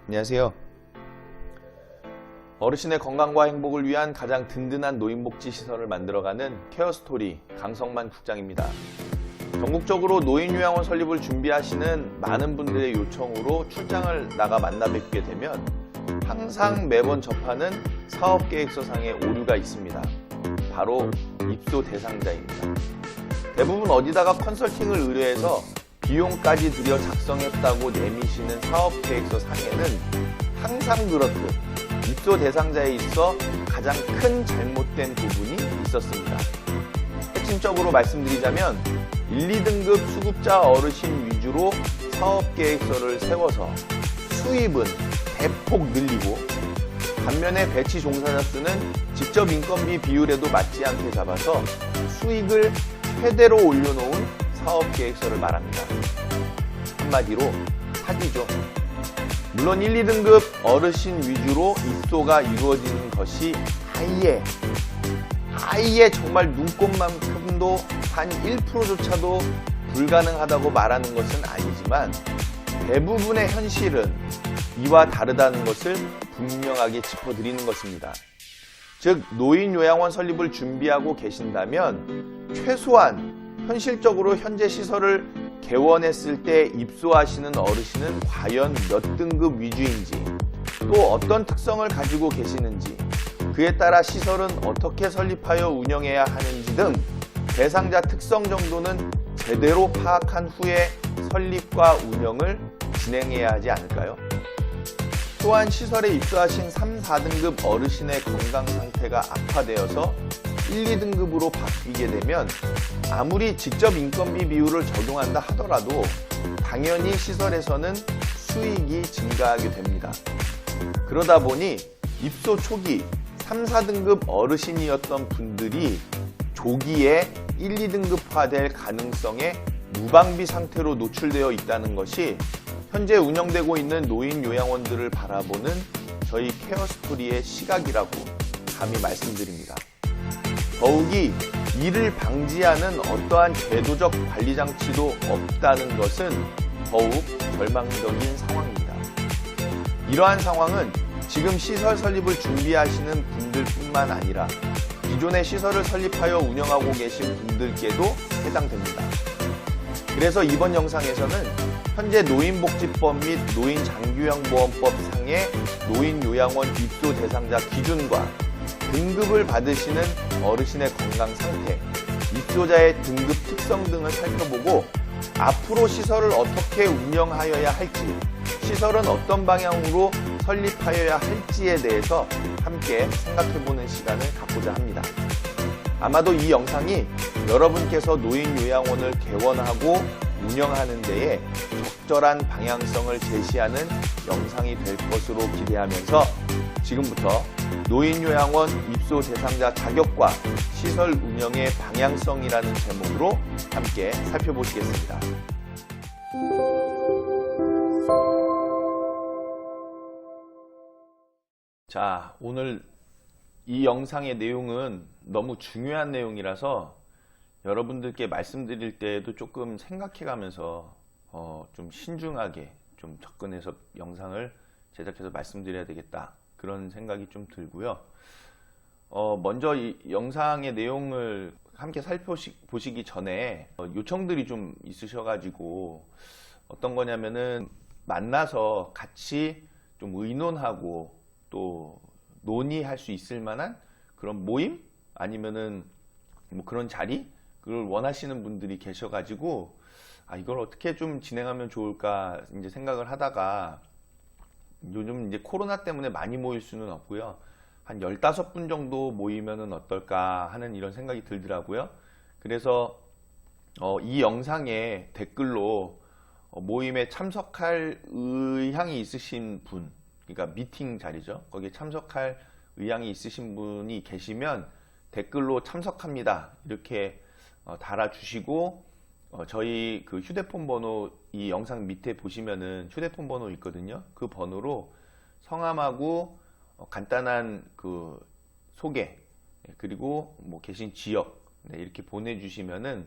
안녕하세요. 어르신의 건강과 행복을 위한 가장 든든한 노인복지 시설을 만들어가는 케어스토리 강성만 국장입니다. 전국적으로 노인요양원 설립을 준비하시는 많은 분들의 요청으로 출장을 나가 만나 뵙게 되면 항상 매번 접하는 사업계획서상의 오류가 있습니다. 바로 입소 대상자입니다. 대부분 어디다가 컨설팅을 의뢰해서 비용까지 들여 작성했다고 내미시는 사업계획서 상에는 항상 그렇듯 입소 대상자에 있어 가장 큰 잘못된 부분이 있었습니다. 핵심적으로 말씀드리자면 1, 2등급 수급자 어르신 위주로 사업계획서를 세워서 수입은 대폭 늘리고 반면에 배치 종사자 수는 직접 인건비 비율에도 맞지 않게 잡아서 수익을 최대로 올려놓은 사업계획서를 말합니다. 한마디로 사기죠. 물론 1, 2등급 어르신 위주로 입소가 이루어지는 것이 아예 정말 눈꼽만큼도 한 1%조차도 불가능하다고 말하는 것은 아니지만 대부분의 현실은 이와 다르다는 것을 분명하게 짚어드리는 것입니다. 즉 노인요양원 설립을 준비하고 계신다면 최소한 현실적으로 현재 시설을 개원했을 때 입소하시는 어르신은 과연 몇 등급 위주인지 또 어떤 특성을 가지고 계시는지 그에 따라 시설은 어떻게 설립하여 운영해야 하는지 등 대상자 특성 정도는 제대로 파악한 후에 설립과 운영을 진행해야 하지 않을까요? 또한 시설에 입소하신 3, 4등급 어르신의 건강 상태가 악화되어서 1, 2등급으로 바뀌게 되면 아무리 직접 인건비 비율을 적용한다 하더라도 당연히 시설에서는 수익이 증가하게 됩니다. 그러다 보니 입소 초기 3, 4등급 어르신이었던 분들이 조기에 1, 2등급화될 가능성에 무방비 상태로 노출되어 있다는 것이 현재 운영되고 있는 노인요양원들을 바라보는 저희 케어스토리의 시각이라고 감히 말씀드립니다. 더욱이 이를 방지하는 어떠한 제도적 관리장치도 없다는 것은 더욱 절망적인 상황입니다. 이러한 상황은 지금 시설 설립을 준비하시는 분들뿐만 아니라 기존의 시설을 설립하여 운영하고 계신 분들께도 해당됩니다. 그래서 이번 영상에서는 현재 노인복지법 및 노인장기요양보험법 상의 노인요양원 입소 대상자 기준과 등급을 받으시는 어르신의 건강 상태, 입소자의 등급 특성 등을 살펴보고 앞으로 시설을 어떻게 운영하여야 할지, 시설은 어떤 방향으로 설립하여야 할지에 대해서 함께 생각해보는 시간을 갖고자 합니다. 아마도 이 영상이 여러분께서 노인요양원을 개원하고 운영하는 데에 적절한 방향성을 제시하는 영상이 될 것으로 기대하면서 지금부터 노인요양원 입소 대상자 자격과 시설 운영의 방향성이라는 제목으로 함께 살펴보시겠습니다. 자, 오늘 이 영상의 내용은 너무 중요한 내용이라서 여러분들께 말씀드릴 때에도 조금 생각해가면서 좀 신중하게 좀 접근해서 영상을 제작해서 말씀드려야 되겠다 그런 생각이 좀 들고요. 먼저 이 영상의 내용을 함께 살펴보시기 전에 요청들이 좀 있으셔가지고 어떤 거냐면은 만나서 같이 좀 의논하고 또 논의할 수 있을 만한 그런 모임 아니면은 뭐 그런 자리 그걸 원하시는 분들이 계셔가지고 이걸 어떻게 좀 진행하면 좋을까 이제 생각을 하다가 요즘 이제 코로나 때문에 많이 모일 수는 없고요. 한 15분 정도 모이면은 어떨까 하는 이런 생각이 들더라고요. 그래서 이 영상에 댓글로 모임에 참석할 의향이 있으신 분, 그러니까 미팅 자리죠. 거기에 참석할 의향이 있으신 분이 계시면 댓글로 참석합니다. 이렇게 달아주시고 저희 그 휴대폰 번호 이 영상 밑에 보시면은 휴대폰 번호 있거든요. 그 번호로 성함하고 간단한 그 소개 그리고 뭐 계신 지역 이렇게 보내주시면은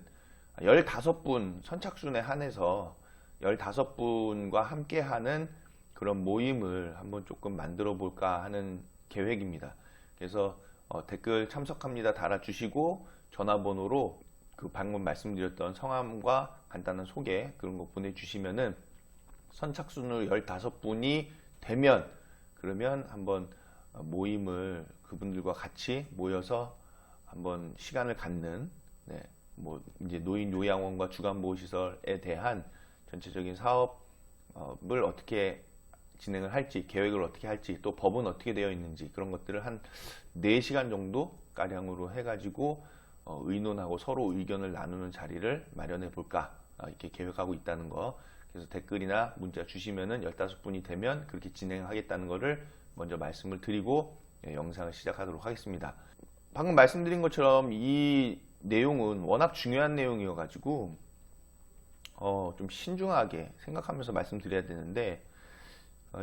15분 선착순에 한해서 15분과 함께하는 그런 모임을 한번 조금 만들어 볼까 하는 계획입니다. 그래서 댓글 참석합니다 달아주시고 전화번호로 그 방금 말씀드렸던 성함과 간단한 소개 그런 거 보내주시면은 선착순으로 15분이 되면 그러면 한번 모임을 그분들과 같이 모여서 한번 시간을 갖는 뭐 이제 노인 요양원과 주간보호시설에 대한 전체적인 사업을 어떻게 진행을 할지, 계획을 어떻게 할지, 또 법은 어떻게 되어 있는지 그런 것들을 한 4시간 정도 가량으로 해가지고 의논하고 서로 의견을 나누는 자리를 마련해 볼까 이렇게 계획하고 있다는 거. 그래서 댓글이나 문자 주시면은 15분이 되면 그렇게 진행하겠다는 것을 먼저 말씀을 드리고 영상을 시작하도록 하겠습니다. 방금 말씀드린 것처럼 이 내용은 워낙 중요한 내용이어 가지고 좀 신중하게 생각하면서 말씀드려야 되는데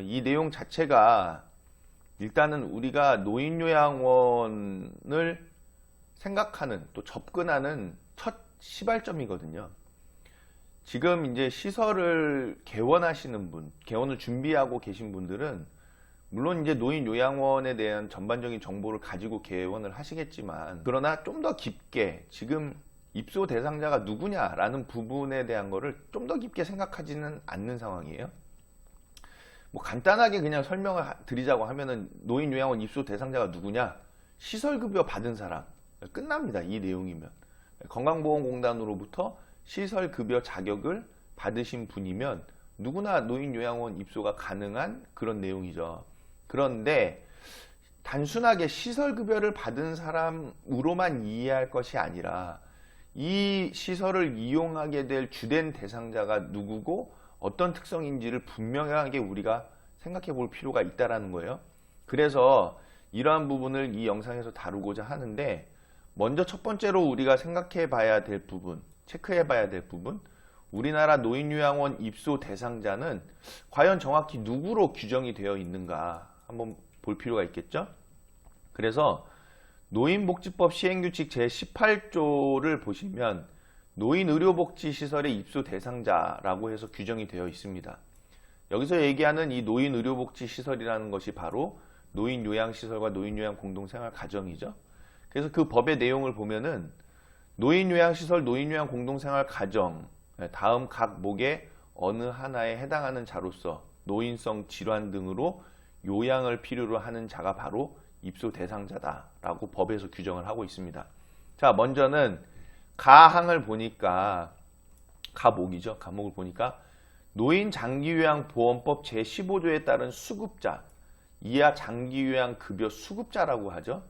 이 내용 자체가 일단은 우리가 노인요양원을 생각하는 또 접근하는 첫 시발점이거든요. 지금 이제 시설을 개원하시는 분, 개원을 준비하고 계신 분들은 물론 이제 노인요양원에 대한 전반적인 정보를 가지고 개원을 하시겠지만 그러나 좀 더 깊게 지금 입소 대상자가 누구냐라는 부분에 대한 거를 좀 더 깊게 생각하지는 않는 상황이에요. 뭐 간단하게 그냥 설명을 드리자고 하면은 노인요양원 입소 대상자가 누구냐? 시설급여 받은 사람. 끝납니다. 이 내용이면. 건강보험공단으로부터 시설급여 자격을 받으신 분이면 누구나 노인요양원 입소가 가능한 그런 내용이죠. 그런데 단순하게 시설급여를 받은 사람으로만 이해할 것이 아니라 이 시설을 이용하게 될 주된 대상자가 누구고 어떤 특성인지를 분명하게 우리가 생각해 볼 필요가 있다는 거예요. 그래서 이러한 부분을 이 영상에서 다루고자 하는데 먼저 첫 번째로 우리가 생각해 봐야 될 부분, 체크해 봐야 될 부분, 우리나라 노인요양원 입소 대상자는 과연 정확히 누구로 규정이 되어 있는가 한번 볼 필요가 있겠죠. 그래서 노인복지법 시행규칙 제18조를 보시면 노인의료복지시설의 입소 대상자라고 해서 규정이 되어 있습니다. 여기서 얘기하는 이 노인의료복지시설이라는 것이 바로 노인요양시설과 노인요양공동생활가정이죠. 그래서 그 법의 내용을 보면은 노인요양시설, 노인요양공동생활가정 다음 각 목의 어느 하나에 해당하는 자로서 노인성 질환 등으로 요양을 필요로 하는 자가 바로 입소 대상자다라고 법에서 규정을 하고 있습니다. 자, 먼저는 가항을 보니까 가목이죠. 가목을 보니까 노인장기요양보험법 제15조에 따른 수급자, 이하 장기요양급여 수급자라고 하죠.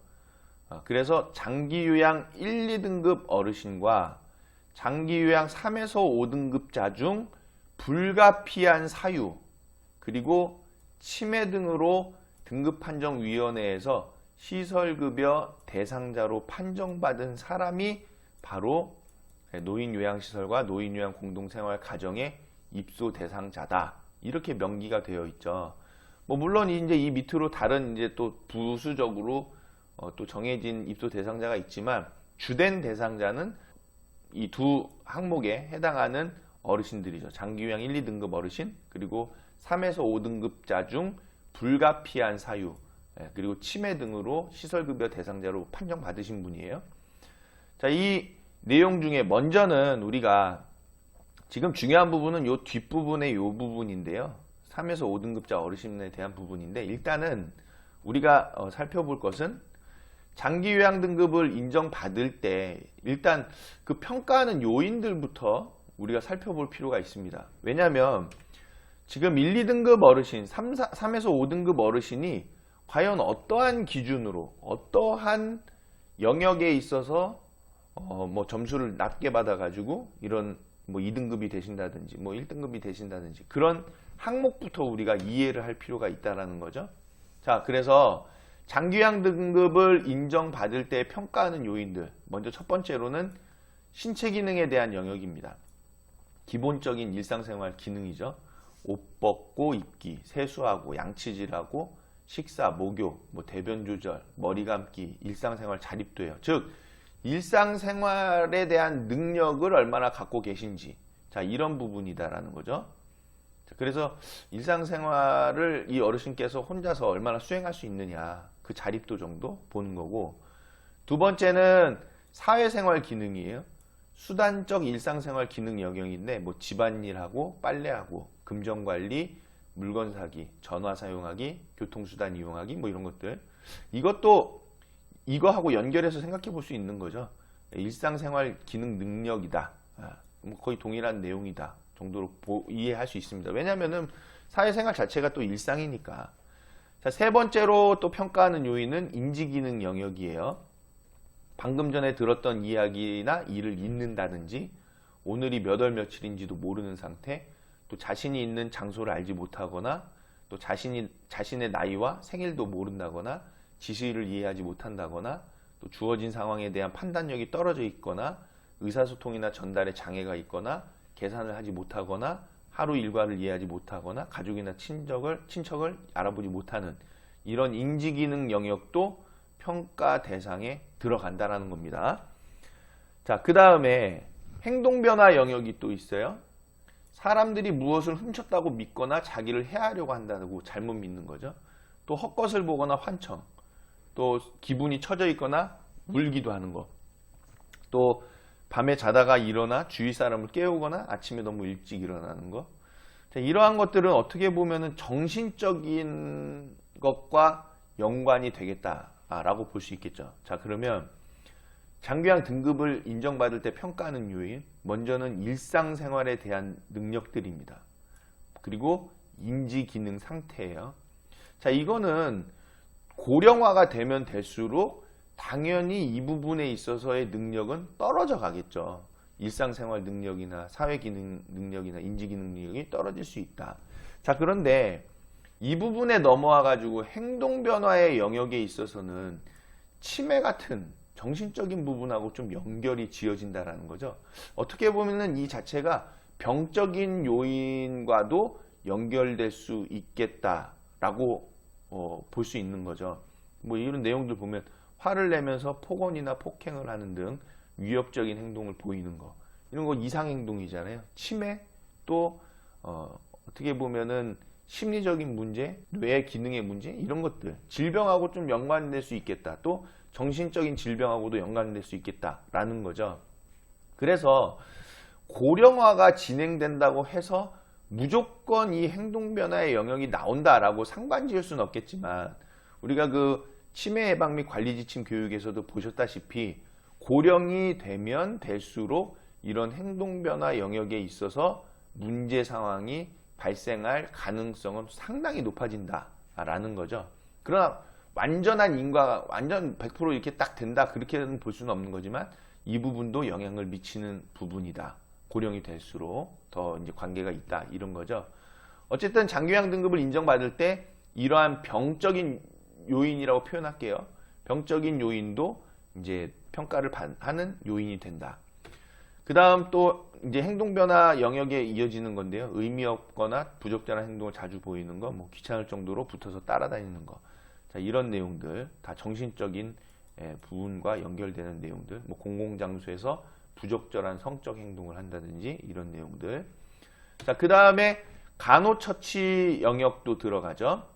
그래서 장기요양 1, 2등급 어르신과 장기요양 3에서 5등급자 중 불가피한 사유 그리고 치매 등으로 등급판정위원회에서 시설급여 대상자로 판정받은 사람이 바로 노인요양시설과 노인요양공동생활가정의 입소 대상자다. 이렇게 명기가 되어 있죠. 뭐 물론 이제 이 밑으로 다른 이제 또 부수적으로 또 정해진 입소 대상자가 있지만 주된 대상자는 이 두 항목에 해당하는 어르신들이죠. 장기요양 1, 2등급 어르신 그리고 3에서 5등급자 중 불가피한 사유 그리고 치매 등으로 시설급여 대상자로 판정받으신 분이에요. 자, 이 내용 중에 먼저는 우리가 지금 중요한 부분은 요 뒷부분의 요 부분인데요. 3에서 5등급자 어르신에 대한 부분인데 일단은 우리가 살펴볼 것은 장기요양 등급을 인정받을 때 일단 그 평가하는 요인들부터 우리가 살펴볼 필요가 있습니다. 왜냐하면 지금 1, 2등급 어르신, 3에서 5등급 어르신이 과연 어떠한 기준으로 어떠한 영역에 있어서 뭐 점수를 낮게 받아가지고 이런 뭐 2등급이 되신다든지 뭐 1등급이 되신다든지 그런 항목부터 우리가 이해를 할 필요가 있다는 거죠. 자, 그래서 장기요양 등급을 인정받을 때 평가하는 요인들 먼저 첫 번째로는 신체 기능에 대한 영역입니다. 기본적인 일상생활 기능이죠. 옷 벗고 입기, 세수하고 양치질하고 식사, 목욕, 뭐 대변 조절, 머리 감기, 일상생활 자립도예요. 즉 일상생활에 대한 능력을 얼마나 갖고 계신지 자 이런 부분이다라는 거죠. 그래서 일상생활을 이 어르신께서 혼자서 얼마나 수행할 수 있느냐, 그 자립도 정도 보는 거고, 두 번째는 사회생활 기능이에요. 수단적 일상생활 기능 영역인데 뭐 집안일하고 빨래하고 금전관리, 물건 사기, 전화 사용하기, 교통수단 이용하기 뭐 이런 것들, 이것도 이거하고 연결해서 생각해 볼 수 있는 거죠. 일상생활 기능 능력이다. 뭐 거의 동일한 내용이다 정도로 이해할 수 있습니다. 왜냐하면은 사회생활 자체가 또 일상이니까. 자, 세 번째로 또 평가하는 요인은 인지기능 영역이에요. 방금 전에 들었던 이야기나 일을 잊는다든지, 오늘이 몇 월 며칠인지도 모르는 상태, 또 자신이 있는 장소를 알지 못하거나, 또 자신의 나이와 생일도 모른다거나, 지시를 이해하지 못한다거나, 또 주어진 상황에 대한 판단력이 떨어져 있거나, 의사소통이나 전달에 장애가 있거나, 계산을 하지 못하거나, 하루 일과를 이해하지 못하거나, 가족이나 친척을 알아보지 못하는 이런 인지기능 영역도 평가 대상에 들어간다라는 겁니다. 자, 그 다음에 행동변화 영역이 또 있어요. 사람들이 무엇을 훔쳤다고 믿거나 자기를 해하려고 한다고 잘못 믿는 거죠. 또 헛것을 보거나 환청, 또 기분이 처져 있거나 울기도 하는 거, 또 밤에 자다가 일어나 주위 사람을 깨우거나 아침에 너무 일찍 일어나는 거. 자, 이러한 것들은 어떻게 보면은 정신적인 것과 연관이 되겠다라고 볼 수 있겠죠. 자, 그러면 장기양 등급을 인정받을 때 평가하는 요인, 먼저는 일상생활에 대한 능력들입니다. 그리고 인지기능 상태예요. 자, 이거는 고령화가 되면 될수록 당연히 이 부분에 있어서의 능력은 떨어져 가겠죠. 일상생활 능력이나 사회기능 능력이나 인지기능 능력이 떨어질 수 있다. 자, 그런데 이 부분에 넘어와 가지고 행동변화의 영역에 있어서는 치매 같은 정신적인 부분하고 좀 연결이 지어진다라는 거죠. 어떻게 보면은 이 자체가 병적인 요인과도 연결될 수 있겠다라고 볼 수 있는 거죠. 뭐 이런 내용들 보면 화를 내면서 폭언이나 폭행을 하는 등 위협적인 행동을 보이는 거, 이런 거 이상행동이잖아요. 치매, 또 어떻게 보면은 심리적인 문제, 뇌 기능의 문제, 이런 것들, 질병하고 좀 연관될 수 있겠다. 또 정신적인 질병하고도 연관될 수 있겠다라는 거죠. 그래서 고령화가 진행된다고 해서 무조건 이 행동변화의 영역이 나온다라고 상관지을 수는 없겠지만, 우리가 그 치매 예방 및 관리 지침 교육에서도 보셨다시피 고령이 되면 될수록 이런 행동변화 영역에 있어서 문제 상황이 발생할 가능성은 상당히 높아진다라는 거죠. 그러나 완전한 인과가 완전 100% 이렇게 딱 된다, 그렇게는 볼 수는 없는 거지만 이 부분도 영향을 미치는 부분이다. 고령이 될수록 더 이제 관계가 있다, 이런 거죠. 어쨌든 장기요양 등급을 인정받을 때 이러한 병적인 요인이라고 표현할게요. 병적인 요인도 이제 평가를 하는 요인이 된다. 그 다음 또 이제 행동변화 영역에 이어지는 건데요. 의미 없거나 부적절한 행동을 자주 보이는 거, 뭐 귀찮을 정도로 붙어서 따라다니는 거. 자, 이런 내용들 다 정신적인 부분과 연결되는 내용들. 뭐 공공장소에서 부적절한 성적 행동을 한다든지 이런 내용들. 자, 그 다음에 간호처치 영역도 들어가죠.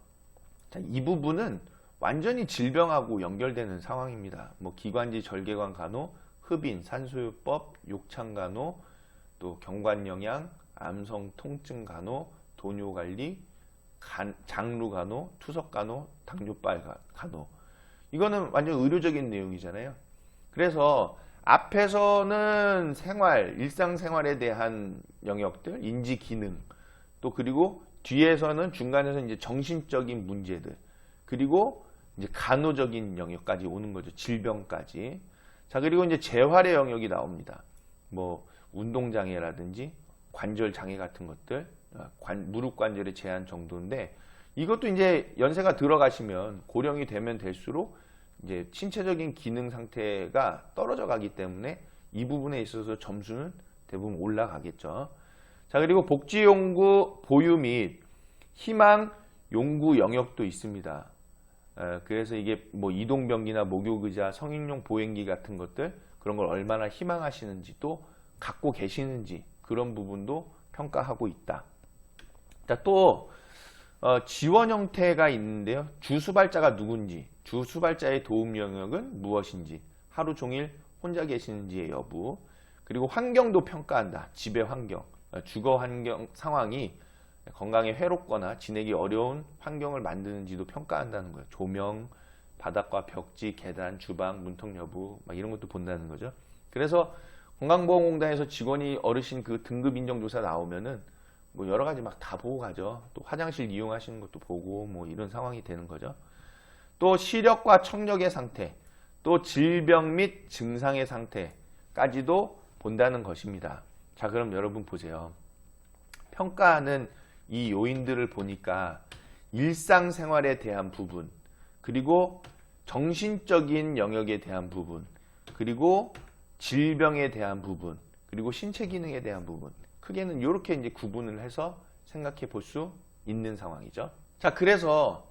자, 이 부분은 완전히 질병하고 연결되는 상황입니다. 뭐 기관지 절개관 간호, 흡인, 산소요법, 욕창 간호, 또 경관영양, 암성 통증 간호, 도뇨 관리, 장루 간호, 투석 간호, 당뇨발 간호. 이거는 완전 의료적인 내용이잖아요. 그래서 앞에서는 일상생활에 대한 영역들, 인지 기능, 또 그리고 뒤에서는 중간에서 이제 정신적인 문제들, 그리고 이제 간호적인 영역까지 오는 거죠. 질병까지. 자, 그리고 이제 재활의 영역이 나옵니다. 뭐 운동장애라든지 관절 장애 같은 것들, 무릎 관절의 제한 정도인데, 이것도 이제 연세가 들어가시면 고령이 되면 될수록 이제 신체적인 기능 상태가 떨어져 가기 때문에 이 부분에 있어서 점수는 대부분 올라가겠죠. 자, 그리고 복지용구 보유 및 희망 용구 영역도 있습니다. 그래서 이게 뭐 이동변기나 목욕의자, 성인용 보행기 같은 것들, 그런 걸 얼마나 희망하시는지, 또 갖고 계시는지, 그런 부분도 평가하고 있다. 자, 또 지원 형태가 있는데요. 주수발자가 누군지, 주수발자의 도움 영역은 무엇인지, 하루 종일 혼자 계시는지의 여부, 그리고 환경도 평가한다. 집의 환경, 주거 환경 상황이 건강에 해롭거나 지내기 어려운 환경을 만드는지도 평가한다는 거예요. 조명, 바닥과 벽지, 계단, 주방, 문턱 여부 막 이런 것도 본다는 거죠. 그래서 건강보험공단에서 직원이 어르신 그 등급 인정조사 나오면은 뭐 여러 가지 막 다 보고 가죠. 또 화장실 이용하시는 것도 보고 뭐 이런 상황이 되는 거죠. 또 시력과 청력의 상태, 또 질병 및 증상의 상태까지도 본다는 것입니다. 자, 그럼 여러분 보세요. 평가하는 이 요인들을 보니까 일상생활에 대한 부분, 그리고 정신적인 영역에 대한 부분, 그리고 질병에 대한 부분, 그리고 신체 기능에 대한 부분, 크게는 이렇게 이제 구분을 해서 생각해 볼 수 있는 상황이죠. 자, 그래서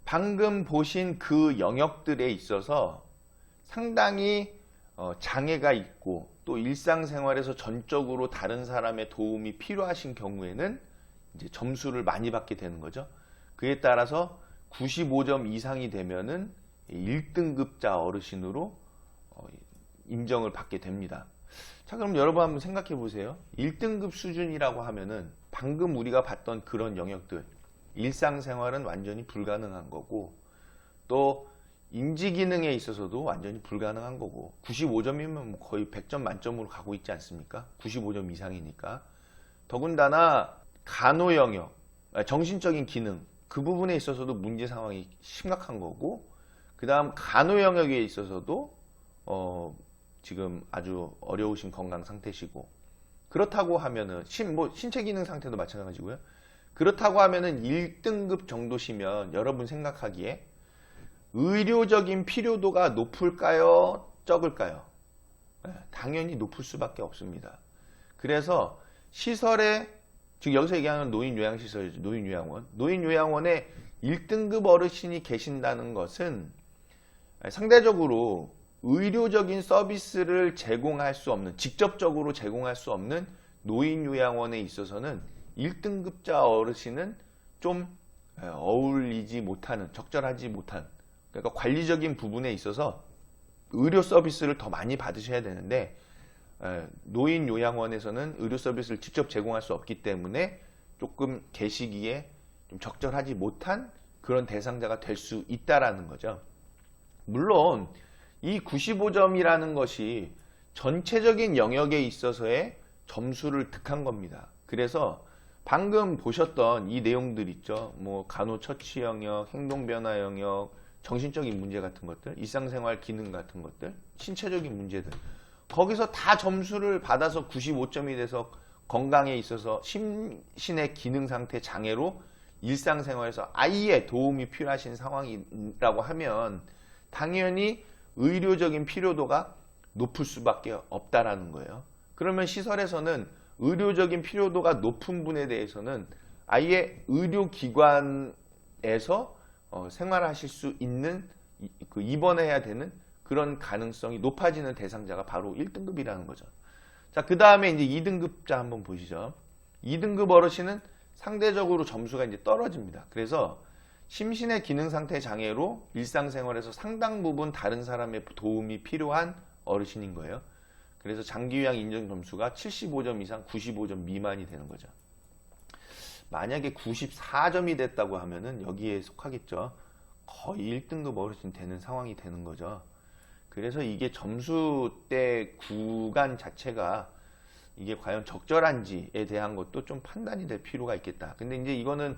방금 보신 그 영역들에 있어서 상당히 장애가 있고 또 일상생활에서 전적으로 다른 사람의 도움이 필요하신 경우에는 이제 점수를 많이 받게 되는 거죠. 그에 따라서 95점 이상이 되면은 1등급자 어르신으로 인정을 받게 됩니다. 자, 그럼 여러분 한번 생각해 보세요. 1등급 수준이라고 하면은 방금 우리가 봤던 그런 영역들, 일상생활은 완전히 불가능한 거고, 또 인지기능에 있어서도 완전히 불가능한 거고, 95점이면 거의 100점 만점으로 가고 있지 않습니까? 95점 이상이니까. 더군다나 간호 영역, 정신적인 기능, 그 부분에 있어서도 문제 상황이 심각한 거고, 그 다음 간호 영역에 있어서도 지금 아주 어려우신 건강 상태시고, 그렇다고 하면은 신체 기능 상태도 마찬가지고요. 그렇다고 하면은 1등급 정도시면 여러분 생각하기에 의료적인 필요도가 높을까요? 적을까요? 당연히 높을 수밖에 없습니다. 그래서 시설에, 즉 여기서 얘기하는 노인요양시설이죠. 노인요양원. 노인요양원에 1등급 어르신이 계신다는 것은 상대적으로 의료적인 서비스를 제공할 수 없는, 직접적으로 제공할 수 없는 노인요양원에 있어서는 1등급자 어르신은 좀 어울리지 못하는, 적절하지 못한, 그러니까 관리적인 부분에 있어서 의료 서비스를 더 많이 받으셔야 되는데, 노인요양원에서는 의료 서비스를 직접 제공할 수 없기 때문에 조금 계시기에 좀 적절하지 못한 그런 대상자가 될 수 있다라는 거죠. 물론 이 95점이라는 것이 전체적인 영역에 있어서의 점수를 득한 겁니다. 그래서 방금 보셨던 이 내용들 있죠. 뭐 간호처치 영역, 행동변화 영역, 정신적인 문제 같은 것들, 일상생활 기능 같은 것들, 신체적인 문제들, 거기서 다 점수를 받아서 95점이 돼서 건강에 있어서 심신의 기능 상태 장애로 일상생활에서 아예 도움이 필요하신 상황이라고 하면 당연히 의료적인 필요도가 높을 수밖에 없다라는 거예요. 그러면 시설에서는 의료적인 필요도가 높은 분에 대해서는 아예 의료기관에서 생활하실 수 있는, 입원해야 되는 그런 가능성이 높아지는 대상자가 바로 1등급이라는 거죠. 자, 그 다음에 이제 2등급자 한번 보시죠. 2등급 어르신은 상대적으로 점수가 이제 떨어집니다. 그래서 심신의 기능 상태 장애로 일상생활에서 상당 부분 다른 사람의 도움이 필요한 어르신인 거예요. 그래서 장기요양 인정 점수가 75점 이상 95점 미만이 되는 거죠. 만약에 94점이 됐다고 하면은 여기에 속하겠죠. 거의 1등급 어르신 되는 상황이 되는 거죠. 그래서 이게 점수대 구간 자체가 이게 과연 적절한지에 대한 것도 좀 판단이 될 필요가 있겠다. 근데 이제 이거는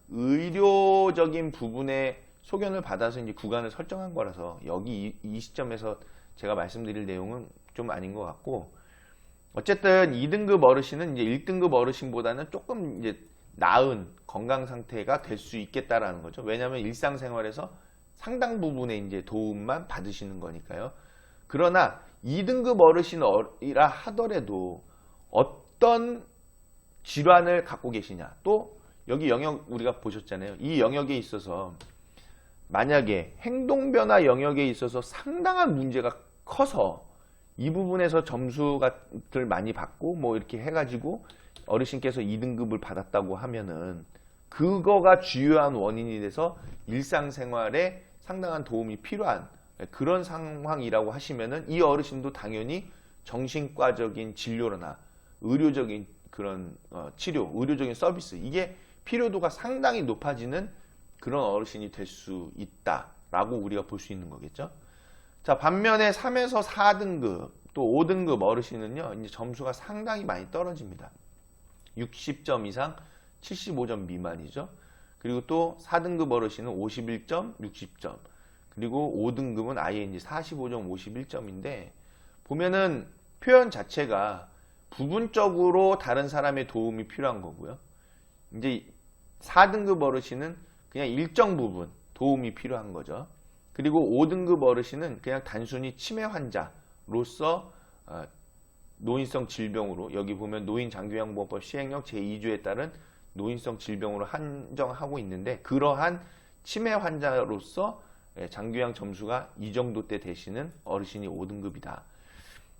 의료적인 부분에 소견을 받아서 이제 구간을 설정한 거라서 여기 이 시점에서 제가 말씀드릴 내용은 좀 아닌 것 같고, 어쨌든 2등급 어르신은 이제 1등급 어르신보다는 조금 이제 나은 건강 상태가 될 수 있겠다라는 거죠. 왜냐하면 일상생활에서 상당 부분의 이제 도움만 받으시는 거니까요. 그러나 2등급 어르신이라 하더라도 어떤 질환을 갖고 계시냐, 또 여기 영역 우리가 보셨잖아요. 이 영역에 있어서 만약에 행동변화 영역에 있어서 상당한 문제가 커서 이 부분에서 점수를 많이 받고 뭐 이렇게 해가지고 어르신께서 2등급을 받았다고 하면은 그거가 주요한 원인이 돼서 일상생활에 상당한 도움이 필요한 그런 상황이라고 하시면은 이 어르신도 당연히 정신과적인 진료나 의료적인 그런 치료, 의료적인 서비스 이게 필요도가 상당히 높아지는 그런 어르신이 될 수 있다라고 우리가 볼 수 있는 거겠죠. 자, 반면에 3에서 4등급 또 5등급 어르신은요, 이제 점수가 상당히 많이 떨어집니다. 60점 이상 75점 미만이죠. 그리고 또 4등급 어르신은 51점, 60점. 그리고 5등급은 아예 이제 45점, 51점인데 보면은 표현 자체가 부분적으로 다른 사람의 도움이 필요한 거고요. 이제 4등급 어르신은 그냥 일정 부분 도움이 필요한 거죠. 그리고 5등급 어르신은 그냥 단순히 치매 환자로서 노인성 질병으로 여기 보면 노인장기요양보험법 시행령 제2조에 따른 노인성 질병으로 한정하고 있는데 그러한 치매 환자로서 장기요양 점수가 이 정도 때 되시는 어르신이 5등급이다.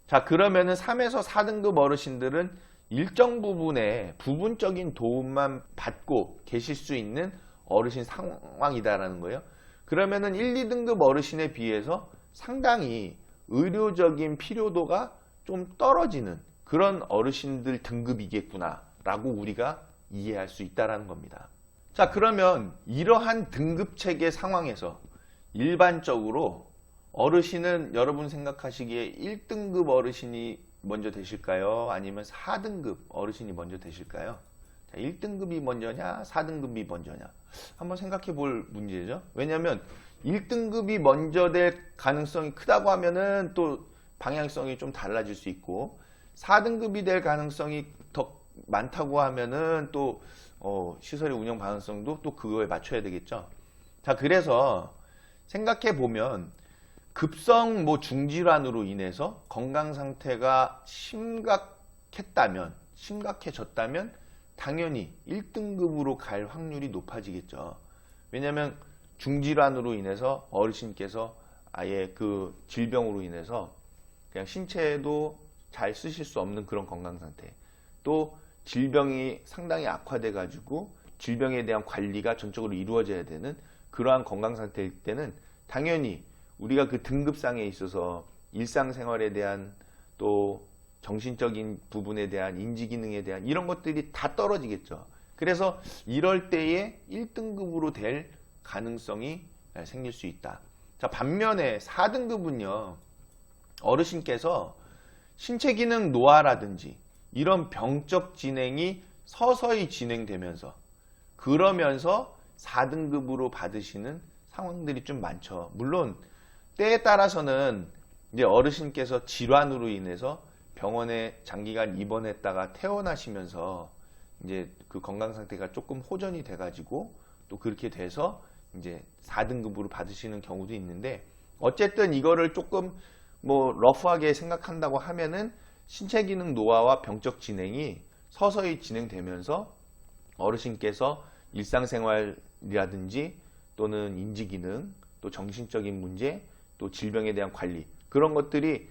자, 그러면은 3에서 4등급 어르신들은 일정 부분의 부분적인 도움만 받고 계실 수 있는 어르신 상황이다라는 거예요. 그러면은 1, 2등급 어르신에 비해서 상당히 의료적인 필요도가 좀 떨어지는 그런 어르신들 등급이겠구나 라고 우리가 이해할 수 있다는 겁니다. 자, 그러면 이러한 등급체계 상황에서 일반적으로 어르신은 여러분 생각하시기에 1등급 어르신이 먼저 되실까요? 아니면 4등급 어르신이 먼저 되실까요? 자, 1등급이 먼저냐 4등급이 먼저냐 한번 생각해 볼 문제죠. 왜냐하면 1등급이 먼저 될 가능성이 크다고 하면은 또 방향성이 좀 달라질 수 있고 4등급이 될 가능성이 더 많다고 하면은 또 시설의 운영 방향성도 또 그거에 맞춰야 되겠죠. 자, 그래서 생각해 보면 급성 중질환으로 인해서 건강 상태가 심각해졌다면 당연히 1등급으로 갈 확률이 높아지겠죠. 왜냐하면 중질환으로 인해서 어르신께서 아예 그 질병으로 인해서 그냥 신체도 잘 쓰실 수 없는 그런 건강 상태, 또 질병이 상당히 악화돼 가지고 질병에 대한 관리가 전적으로 이루어져야 되는 그러한 건강 상태일 때는 당연히 우리가 그 등급상에 있어서 일상생활에 대한 또 정신적인 부분에 대한 인지기능에 대한 이런 것들이 다 떨어지겠죠. 그래서 이럴 때에 1등급으로 될 가능성이 생길 수 있다. 자, 반면에 4등급은요. 어르신께서 신체기능 노화라든지 이런 병적 진행이 서서히 진행되면서 그러면서 4등급으로 받으시는 상황들이 좀 많죠. 물론 때에 따라서는 이제 어르신께서 질환으로 인해서 병원에 장기간 입원했다가 퇴원하시면서 이제 그 건강 상태가 조금 호전이 돼 가지고 또 그렇게 돼서 이제 4등급으로 받으시는 경우도 있는데 어쨌든 이거를 조금 러프하게 생각한다고 하면은 신체 기능 노화와 병적 진행이 서서히 진행되면서 어르신께서 일상생활이라든지 또는 인지기능 또 정신적인 문제 또 질병에 대한 관리 그런 것들이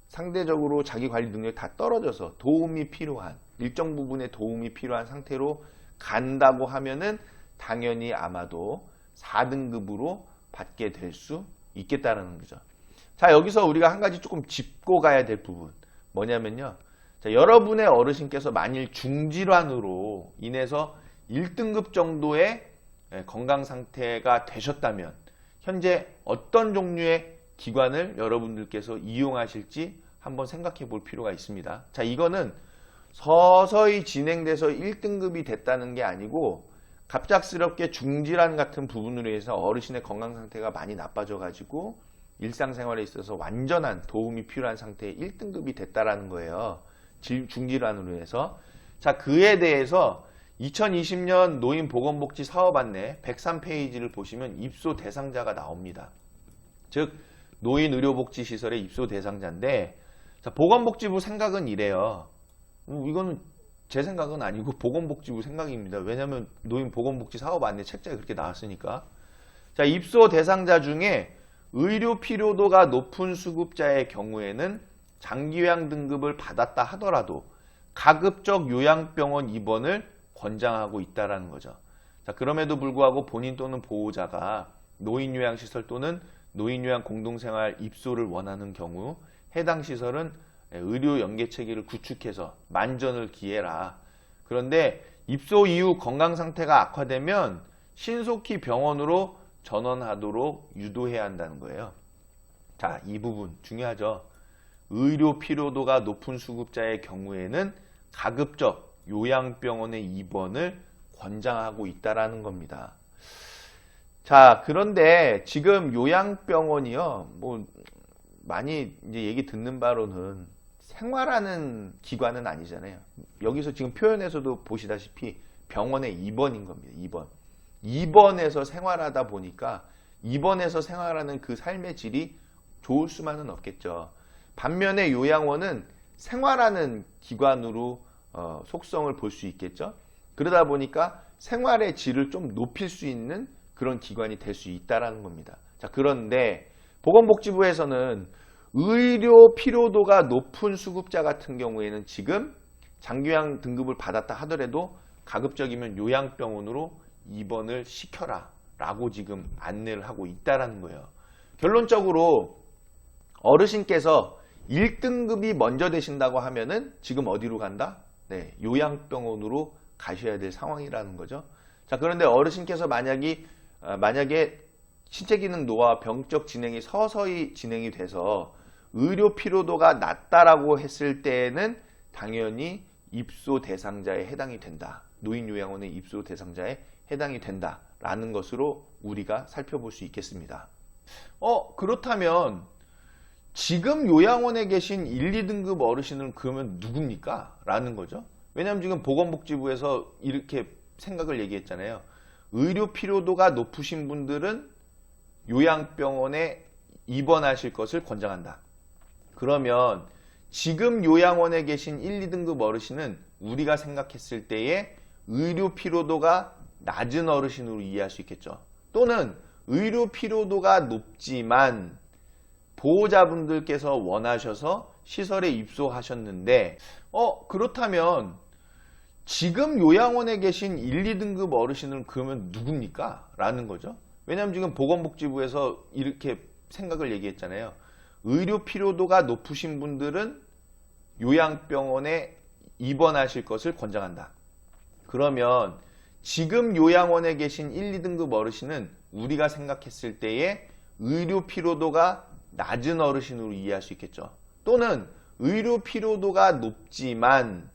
상대적으로 자기 관리 능력이 다 떨어져서 도움이 필요한 일정 부분의 도움이 필요한 상태로 간다고 하면은 당연히 아마도 4등급으로 받게 될 수 있겠다는 거죠. 자, 여기서 우리가 한 가지 조금 짚고 가야 될 부분 뭐냐면요. 자, 여러분의 어르신께서 만일 중질환으로 인해서 1등급 정도의 건강 상태가 되셨다면 현재 어떤 종류의 기관을 여러분들께서 이용하실지 한번 생각해 볼 필요가 있습니다. 자, 이거는 서서히 진행돼서 1등급이 됐다는 게 아니고 갑작스럽게 중질환 같은 부분으로 해서 어르신의 건강 상태가 많이 나빠져 가지고 일상생활에 있어서 완전한 도움이 필요한 상태에 1등급이 됐다라는 거예요. 중질환으로 해서. 자, 그에 대해서 2020년 노인보건복지 사업 안내 103페이지를 보시면 입소 대상자가 나옵니다. 즉 노인의료복지시설의 입소 대상자인데 자, 보건복지부 생각은 이래요. 이거는 제 생각은 아니고 보건복지부 생각입니다. 왜냐하면 노인보건복지 사업 안내 책자에 그렇게 나왔으니까. 자, 입소 대상자 중에 의료 필요도가 높은 수급자의 경우에는 장기요양 등급을 받았다 하더라도 가급적 요양병원 입원을 권장하고 있다라는 거죠. 자, 그럼에도 불구하고 본인 또는 보호자가 노인요양시설 또는 노인요양 공동생활 입소를 원하는 경우 해당 시설은 의료 연계 체계를 구축해서 만전을 기해라. 그런데 입소 이후 건강 상태가 악화되면 신속히 병원으로 전원하도록 유도해야 한다는 거예요. 자, 이 부분 중요하죠. 의료 피로도가 높은 수급자의 경우에는 가급적 요양병원의 입원을 권장하고 있다라는 겁니다. 자, 그런데 지금 요양병원이요, 뭐 많이 이제 얘기 듣는 바로는 생활하는 기관은 아니잖아요. 여기서 지금 표현에서도 보시다시피 병원의 입원인 겁니다. 입원. 입원에서 생활하다 보니까 입원에서 생활하는 그 삶의 질이 좋을 수만은 없겠죠. 반면에 요양원은 생활하는 기관으로 속성을 볼 수 있겠죠. 그러다 보니까 생활의 질을 좀 높일 수 있는 그런 기관이 될 수 있다라는 겁니다. 자, 그런데 보건복지부에서는 의료 피로도가 높은 수급자 같은 경우에는 지금 장기요양 등급을 받았다 하더라도 가급적이면 요양병원으로 입원을 시켜라 라고 지금 안내를 하고 있다라는 거예요. 결론적으로 어르신께서 1등급이 먼저 되신다고 하면은 지금 어디로 간다? 네, 요양병원으로 가셔야 될 상황이라는 거죠. 자, 그런데 어르신께서 만약에 신체기능 노화, 병적 진행이 서서히 진행이 돼서 의료 피로도가 낮다라고 했을 때에는 당연히 입소 대상자에 해당이 된다. 노인요양원의 입소 대상자에 해당이 된다라는 것으로 우리가 살펴볼 수 있겠습니다. 그렇다면 지금 요양원에 계신 1, 2등급 어르신은 그러면 누굽니까? 라는 거죠. 왜냐하면 지금 보건복지부에서 이렇게 생각을 얘기했잖아요. 의료 피로도가 높으신 분들은 요양병원에 입원하실 것을 권장한다. 그러면 지금 요양원에 계신 1, 2등급 어르신은 우리가 생각했을 때에 의료 피로도가 낮은 어르신으로 이해할 수 있겠죠. 또는 의료 피로도가 높지만 보호자분들께서 원하셔서 시설에 입소하셨는데 그렇다면 지금 요양원에 계신 1, 2등급 어르신은 그러면 누굽니까? 라는 거죠. 왜냐하면 지금 보건복지부에서 이렇게 생각을 얘기했잖아요. 의료 피로도가 높으신 분들은 요양병원에 입원하실 것을 권장한다. 그러면 지금 요양원에 계신 1, 2등급 어르신은 우리가 생각했을 때에 의료 피로도가 낮은 어르신으로 이해할 수 있겠죠. 또는 의료 피로도가 높지만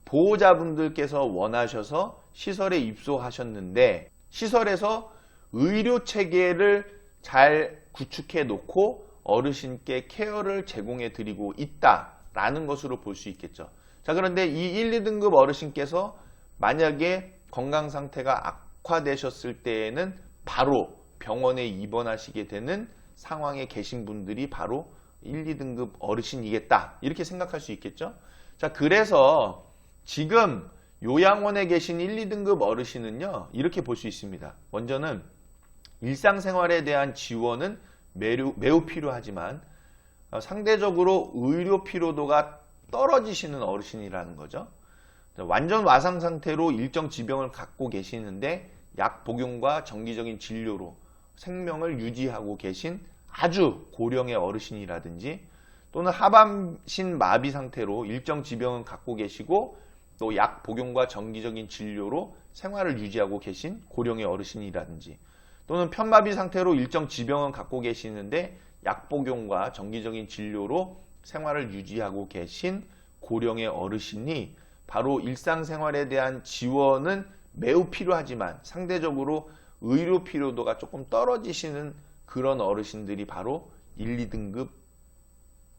보호자분들께서 원하셔서 시설에 입소하셨는데 시설에서 의료 체계를 잘 구축해 놓고 어르신께 케어를 제공해 드리고 있다라는 것으로 볼 수 있겠죠. 자, 그런데 이 1, 2등급 어르신께서 만약에 건강 상태가 악화되셨을 때에는 바로 병원에 입원하시게 되는 상황에 계신 분들이 바로 1, 2등급 어르신이겠다. 이렇게 생각할 수 있겠죠. 자, 그래서 지금 요양원에 계신 1, 2등급 어르신은요, 이렇게 볼 수 있습니다. 먼저는 일상생활에 대한 지원은 매우 필요하지만 상대적으로 의료 피로도가 떨어지시는 어르신이라는 거죠. 완전 와상 상태로 일정 지병을 갖고 계시는데 약 복용과 정기적인 진료로 생명을 유지하고 계신 아주 고령의 어르신이라든지 또는 하반신 마비 상태로 일정 지병을 갖고 계시고 또 약 복용과 정기적인 진료로 생활을 유지하고 계신 고령의 어르신이라든지 또는 편마비 상태로 일정 지병은 갖고 계시는데 약 복용과 정기적인 진료로 생활을 유지하고 계신 고령의 어르신이 바로 일상생활에 대한 지원은 매우 필요하지만 상대적으로 의료 피로도가 조금 떨어지시는 그런 어르신들이 바로 1,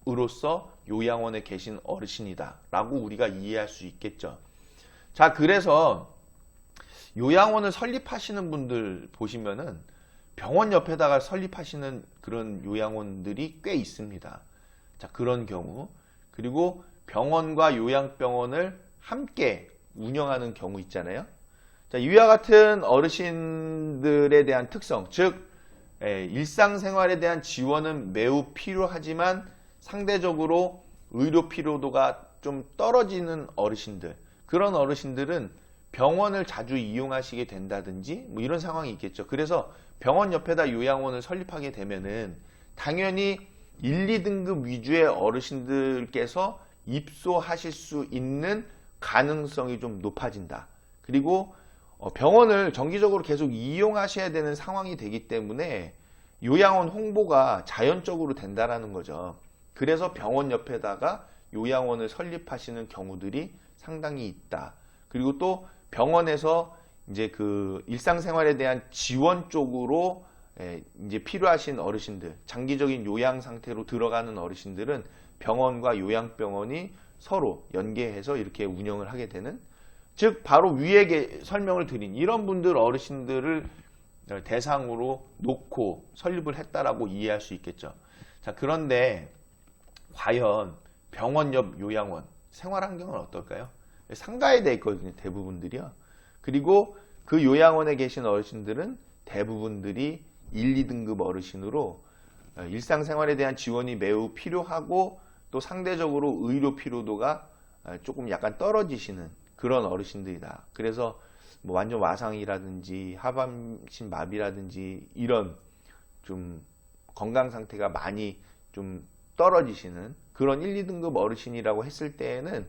2등급으로서 요양원에 계신 어르신이다 라고 우리가 이해할 수 있겠죠. 자, 그래서 요양원을 설립하시는 분들 보시면은 병원 옆에다가 설립하시는 그런 요양원들이 꽤 있습니다. 자, 그런 경우 그리고 병원과 요양병원을 함께 운영하는 경우 있잖아요. 자, 이와 같은 어르신들에 대한 특성, 즉 일상생활에 대한 지원은 매우 필요하지만 상대적으로 의료 피로도가 좀 떨어지는 어르신들, 그런 어르신들은 병원을 자주 이용하시게 된다든지 뭐 이런 상황이 있겠죠. 그래서 병원 옆에다 요양원을 설립하게 되면은 당연히 1, 2등급 위주의 어르신들께서 입소하실 수 있는 가능성이 좀 높아진다. 그리고 병원을 정기적으로 계속 이용하셔야 되는 상황이 되기 때문에 요양원 홍보가 자연적으로 된다라는 거죠. 그래서 병원 옆에다가 요양원을 설립하시는 경우들이 상당히 있다. 그리고 또 병원에서 이제 그 일상생활에 대한 지원 쪽으로 이제 필요하신 어르신들, 장기적인 요양 상태로 들어가는 어르신들은 병원과 요양병원이 서로 연계해서 이렇게 운영을 하게 되는, 즉 바로 위에 설명을 드린 이런 분들 어르신들을 대상으로 놓고 설립을 했다라고 이해할 수 있겠죠. 자, 그런데 과연 병원 옆 요양원 생활 환경은 어떨까요? 상가에 돼 있거든요, 대부분들이요. 그리고 그 요양원에 계신 어르신들은 대부분들이 1, 2등급 어르신으로 일상생활에 대한 지원이 매우 필요하고 또 상대적으로 의료 피로도가 조금 약간 떨어지시는 그런 어르신들이다. 그래서 뭐 완전 와상이라든지 하반신 마비라든지 이런 좀 건강 상태가 많이 좀 떨어지시는 그런 1, 2등급 어르신이라고 했을 때에는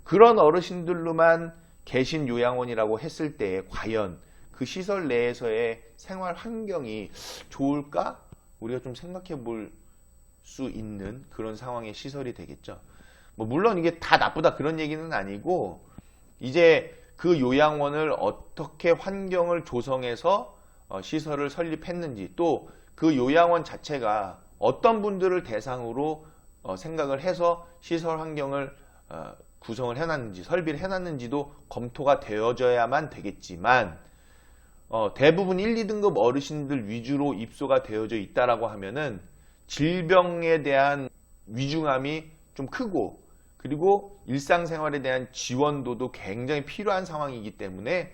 그런 어르신들로만 계신 요양원이라고 했을 때 과연 그 시설 내에서의 생활 환경이 좋을까? 우리가 좀 생각해 볼 수 있는 그런 상황의 시설이 되겠죠. 뭐 물론 이게 다 나쁘다 그런 얘기는 아니고, 이제 그 요양원을 어떻게 환경을 조성해서 시설을 설립했는지, 또 그 요양원 자체가 어떤 분들을 대상으로 생각을 해서 시설 환경을 구성을 해놨는지, 설비를 해놨는지도 검토가 되어져야만 되겠지만, 대부분 1, 2등급 어르신들 위주로 입소가 되어져 있다라고 하면은 질병에 대한 위중함이 좀 크고, 그리고 일상생활에 대한 지원도도 굉장히 필요한 상황이기 때문에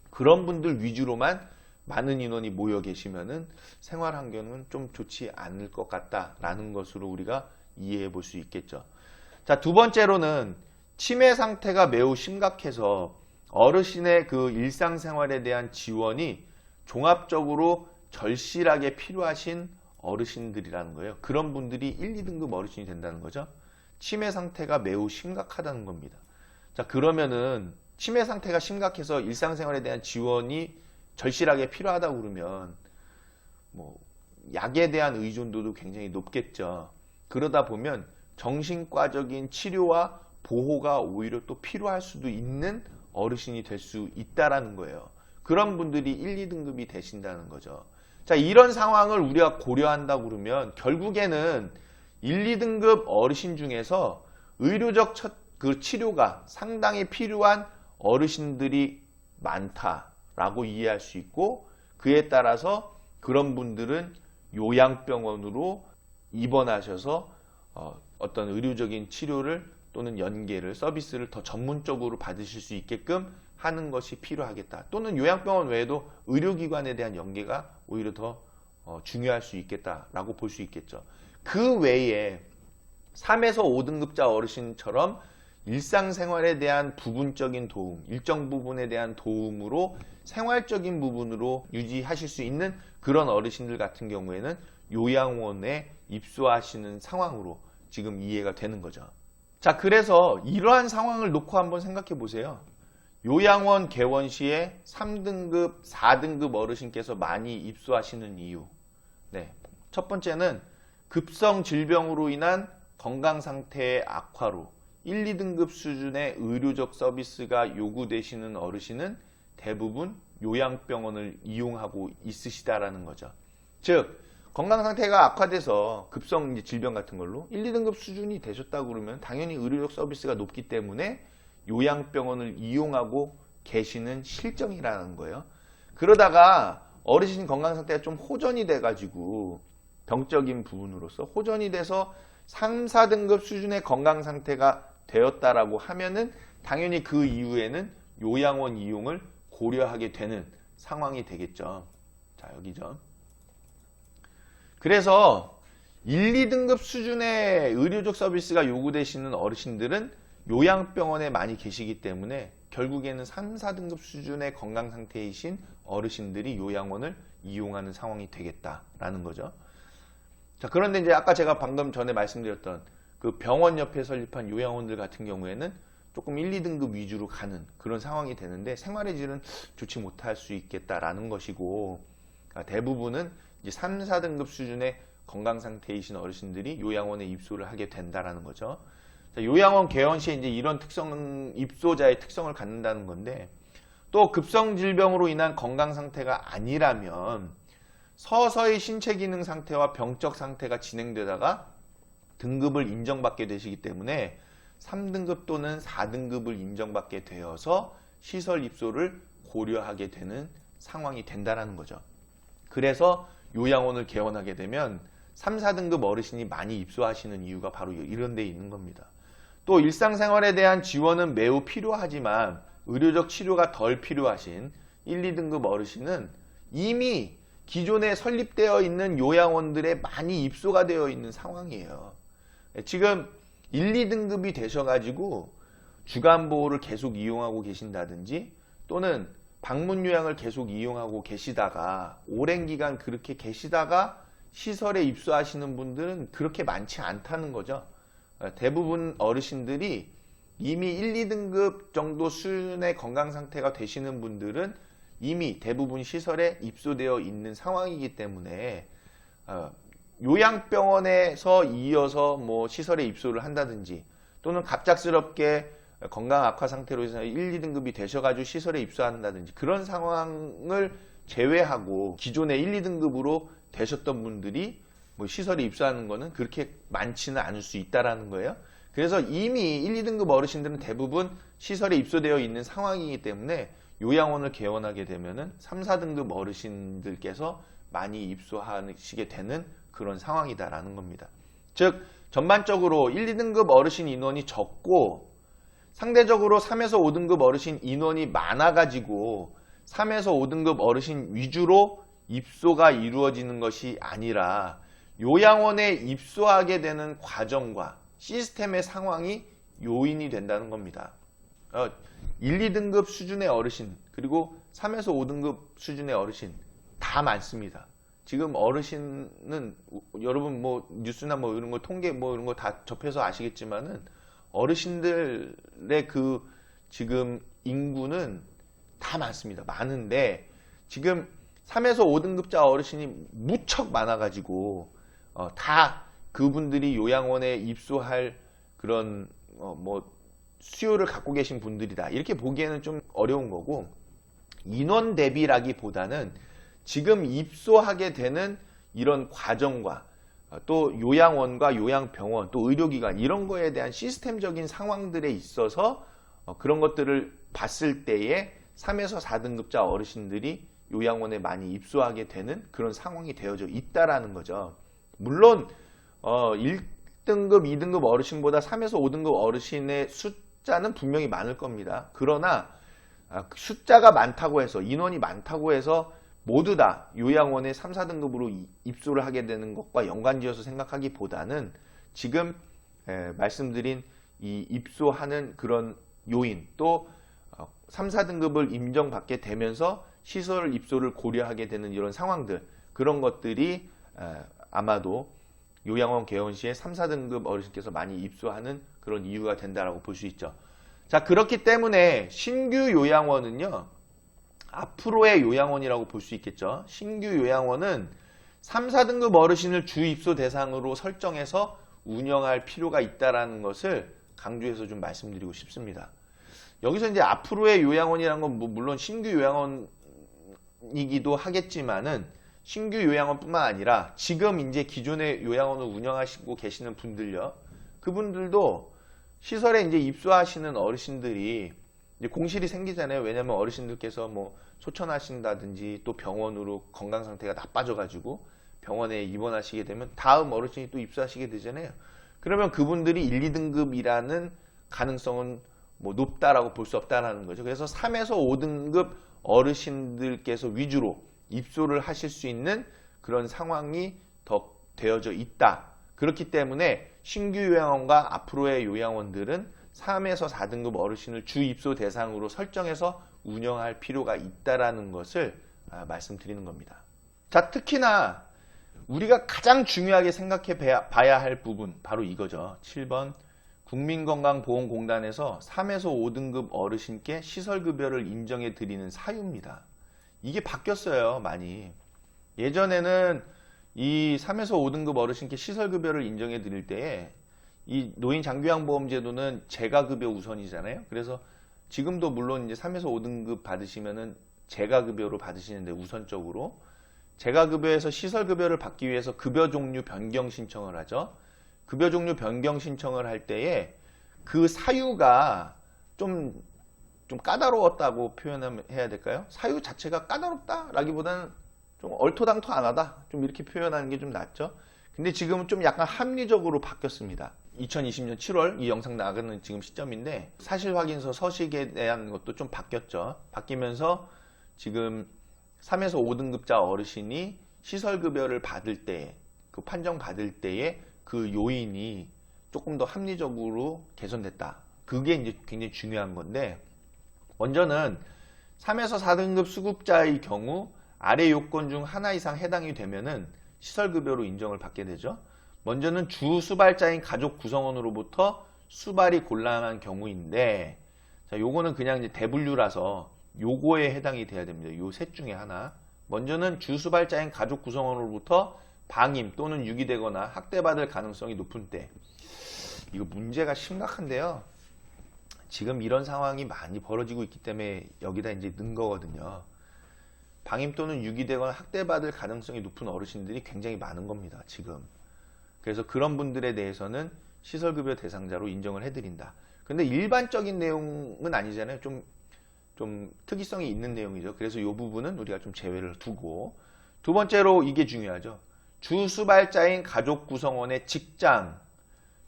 그런 분들 위주로만 많은 인원이 모여 계시면은 생활 환경은 좀 좋지 않을 것 같다라는 것으로 우리가 이해해 볼 수 있겠죠. 자, 두 번째로는 치매 상태가 매우 심각해서 어르신의 그 일상생활에 대한 지원이 종합적으로 절실하게 필요하신 어르신들이라는 거예요. 그런 분들이 1, 2등급 어르신이 된다는 거죠. 치매 상태가 매우 심각하다는 겁니다. 자, 그러면은 치매 상태가 심각해서 일상생활에 대한 지원이 절실하게 필요하다고 그러면 뭐 약에 대한 의존도도 굉장히 높겠죠. 그러다 보면 정신과적인 치료와 보호가 오히려 또 필요할 수도 있는 어르신이 될 수 있다라는 거예요. 그런 분들이 1, 2등급이 되신다는 거죠. 자, 이런 상황을 우리가 고려한다고 그러면 결국에는 1, 2등급 어르신 중에서 의료적 그 치료가 상당히 필요한 어르신들이 많다라고 이해할 수 있고, 그에 따라서 그런 분들은 요양병원으로 입원하셔서 어떤 의료적인 치료를 또는 연계를, 서비스를 더 전문적으로 받으실 수 있게끔 하는 것이 필요하겠다. 또는 요양병원 외에도 의료기관에 대한 연계가 오히려 더 중요할 수 있겠다라고 볼 수 있겠죠. 그 외에 3에서 5등급자 어르신처럼 일상생활에 대한 부분적인 도움, 일정 부분에 대한 도움으로 생활적인 부분으로 유지하실 수 있는 그런 어르신들 같은 경우에는 요양원에 입소하시는 상황으로 지금 이해가 되는 거죠. 자, 그래서 이러한 상황을 놓고 한번 생각해 보세요. 요양원 개원 시에 3등급, 4등급 어르신께서 많이 입소하시는 이유. 네, 첫 번째는 급성 질병으로 인한 건강 상태의 악화로 1, 2등급 수준의 의료적 서비스가 요구되시는 어르신은 대부분 요양병원을 이용하고 있으시다라는 거죠. 즉, 건강 상태가 악화돼서 급성 질병 같은 걸로 1, 2등급 수준이 되셨다고 그러면 당연히 의료적 서비스가 높기 때문에 요양병원을 이용하고 계시는 실정이라는 거예요. 그러다가 어르신 건강 상태가 좀 호전이 돼가지고 병적인 부분으로서 호전이 돼서 3, 4등급 수준의 건강 상태가 되었다라고 하면은 당연히 그 이후에는 요양원 이용을 고려하게 되는 상황이 되겠죠. 자, 여기죠. 그래서 1, 2등급 수준의 의료적 서비스가 요구되시는 어르신들은 요양병원에 많이 계시기 때문에 결국에는 3, 4등급 수준의 건강 상태이신 어르신들이 요양원을 이용하는 상황이 되겠다라는 거죠. 자, 그런데 이제 아까 제가 방금 전에 말씀드렸던 그 병원 옆에 설립한 요양원들 같은 경우에는 조금 1, 2등급 위주로 가는 그런 상황이 되는데 생활의 질은 좋지 못할 수 있겠다라는 것이고, 대부분은 이제 3, 4등급 수준의 건강 상태이신 어르신들이 요양원에 입소를 하게 된다라는 거죠. 자, 요양원 개원 시에 이제 이런 입소자의 특성을 갖는다는 건데, 또 급성 질병으로 인한 건강 상태가 아니라면 서서히 신체 기능 상태와 병적 상태가 진행되다가 등급을 인정받게 되시기 때문에 3등급 또는 4등급을 인정받게 되어서 시설 입소를 고려하게 되는 상황이 된다는 거죠. 그래서 요양원을 개원하게 되면 3, 4등급 어르신이 많이 입소하시는 이유가 바로 이런 데 있는 겁니다. 또 일상생활에 대한 지원은 매우 필요하지만 의료적 치료가 덜 필요하신 1, 2등급 어르신은 이미 기존에 설립되어 있는 요양원들에 많이 입소가 되어 있는 상황이에요. 지금 1, 2등급이 되셔가지고 주간보호를 계속 이용하고 계신다든지 또는 방문 요양을 계속 이용하고 계시다가 오랜 기간 그렇게 계시다가 시설에 입소하시는 분들은 그렇게 많지 않다는 거죠. 대부분 어르신들이 이미 1, 2등급 정도 수준의 건강 상태가 되시는 분들은 이미 대부분 시설에 입소되어 있는 상황이기 때문에 요양병원에서 이어서 뭐 시설에 입소를 한다든지 또는 갑작스럽게 건강 악화 상태로 해서 1, 2등급이 되셔가지고 시설에 입소한다든지 그런 상황을 제외하고 기존의 1, 2등급으로 되셨던 분들이 뭐 시설에 입소하는 거는 그렇게 많지는 않을 수 있다라는 거예요. 그래서 이미 1, 2등급 어르신들은 대부분 시설에 입소되어 있는 상황이기 때문에 요양원을 개원하게 되면은 3, 4등급 어르신들께서 많이 입소하시게 되는 그런 상황이다라는 겁니다. 즉 전반적으로 1, 2등급 어르신 인원이 적고 상대적으로 3에서 5등급 어르신 인원이 많아가지고 3에서 5등급 어르신 위주로 입소가 이루어지는 것이 아니라 요양원에 입소하게 되는 과정과 시스템의 상황이 요인이 된다는 겁니다. 1, 2등급 수준의 어르신 그리고 3에서 5등급 수준의 어르신 다 많습니다. 지금 어르신은 여러분 뭐 뉴스나 뭐 이런 거 통계 뭐 이런 거 다 접해서 아시겠지만은 어르신들의 그 지금 인구는 다 많습니다. 많은데 지금 3에서 5등급자 어르신이 무척 많아가지고 다 그분들이 요양원에 입소할 그런 뭐 수요를 갖고 계신 분들이다 이렇게 보기에는 좀 어려운 거고, 인원 대비라기보다는 지금 입소하게 되는 이런 과정과 또 요양원과 요양병원 또 의료기관 이런 거에 대한 시스템적인 상황들에 있어서 그런 것들을 봤을 때에 3에서 4등급자 어르신들이 요양원에 많이 입소하게 되는 그런 상황이 되어져 있다라는 거죠. 물론 1등급, 2등급 어르신보다 3에서 5등급 어르신의 숫자는 분명히 많을 겁니다. 그러나 숫자가 많다고 해서 인원이 많다고 해서 모두 다 요양원에 3, 4등급으로 입소를 하게 되는 것과 연관지어서 생각하기보다는 지금 말씀드린 이 입소하는 그런 요인 또 3, 4등급을 인정받게 되면서 시설 입소를 고려하게 되는 이런 상황들 그런 것들이 아마도 요양원 개원 시에 3, 4등급 어르신께서 많이 입소하는 그런 이유가 된다라고 볼 수 있죠. 자, 그렇기 때문에 신규 요양원은요. 앞으로의 요양원이라고 볼 수 있겠죠. 신규 요양원은 3, 4등급 어르신을 주 입소 대상으로 설정해서 운영할 필요가 있다는 것을 강조해서 좀 말씀드리고 싶습니다. 여기서 이제 앞으로의 요양원이라는 건 뭐 물론 신규 요양원이기도 하겠지만은 신규 요양원뿐만 아니라 지금 이제 기존의 요양원을 운영하시고 계시는 분들요. 그분들도 시설에 이제 입소하시는 어르신들이 이제 공실이 생기잖아요. 왜냐하면 어르신들께서 뭐 소천하신다든지 또 병원으로 건강 상태가 나빠져가지고 병원에 입원하시게 되면 다음 어르신이 또 입소하시게 되잖아요. 그러면 그분들이 1, 2등급이라는 가능성은 뭐 높다라고 볼 수 없다라는 거죠. 그래서 3에서 5등급 어르신들께서 위주로 입소를 하실 수 있는 그런 상황이 더 되어져 있다. 그렇기 때문에 신규 요양원과 앞으로의 요양원들은 3에서 4등급 어르신을 주 입소 대상으로 설정해서 운영할 필요가 있다라는 것을 말씀드리는 겁니다. 자, 특히나 우리가 가장 중요하게 생각해 봐야 할 부분 바로 이거죠. 7번 국민건강보험공단에서 3에서 5등급 어르신께 시설급여를 인정해 드리는 사유입니다. 이게 바뀌었어요, 많이. 예전에는 이 3에서 5등급 어르신께 시설급여를 인정해 드릴 때에 이 노인장기요양보험제도는 재가급여 우선이잖아요. 그래서 지금도 물론 이제 3에서 5등급 받으시면은 재가급여로 받으시는데 우선적으로 재가급여에서 시설급여를 받기 위해서 급여 종류 변경 신청을 하죠. 급여 종류 변경 신청을 할 때에 그 사유가 좀 까다로웠다고 표현해야 될까요? 사유 자체가 까다롭다라기보다는 좀 얼토당토안하다, 좀 이렇게 표현하는 게 좀 낫죠. 근데 지금은 좀 약간 합리적으로 바뀌었습니다. 2020년 7월 이 영상 나가는 지금 시점인데 사실확인서 서식에 대한 것도 좀 바뀌었죠. 바뀌면서 지금 3에서 5등급자 어르신이 시설급여를 받을 때, 그 판정 받을 때에 그 요인이 조금 더 합리적으로 개선됐다. 그게 이제 굉장히 중요한 건데, 먼저는 3에서 4등급 수급자의 경우 아래 요건 중 하나 이상 해당이 되면은 시설급여로 인정을 받게 되죠. 먼저는 주 수발자인 가족 구성원으로부터 수발이 곤란한 경우인데, 자, 요거는 그냥 이제 대분류라서 요거에 해당이 돼야 됩니다. 요 셋 중에 하나. 먼저는 주 수발자인 가족 구성원으로부터 방임 또는 유기되거나 학대받을 가능성이 높은 때. 이거 문제가 심각한데요. 지금 이런 상황이 많이 벌어지고 있기 때문에 여기다 이제 넣은 거거든요. 방임 또는 유기되거나 학대받을 가능성이 높은 어르신들이 굉장히 많은 겁니다, 지금. 그래서 그런 분들에 대해서는 시설급여 대상자로 인정을 해드린다. 근데 일반적인 내용은 아니잖아요. 좀 특이성이 있는 내용이죠. 그래서 이 부분은 우리가 좀 제외를 두고, 두 번째로 이게 중요하죠. 주수발자인 가족 구성원의 직장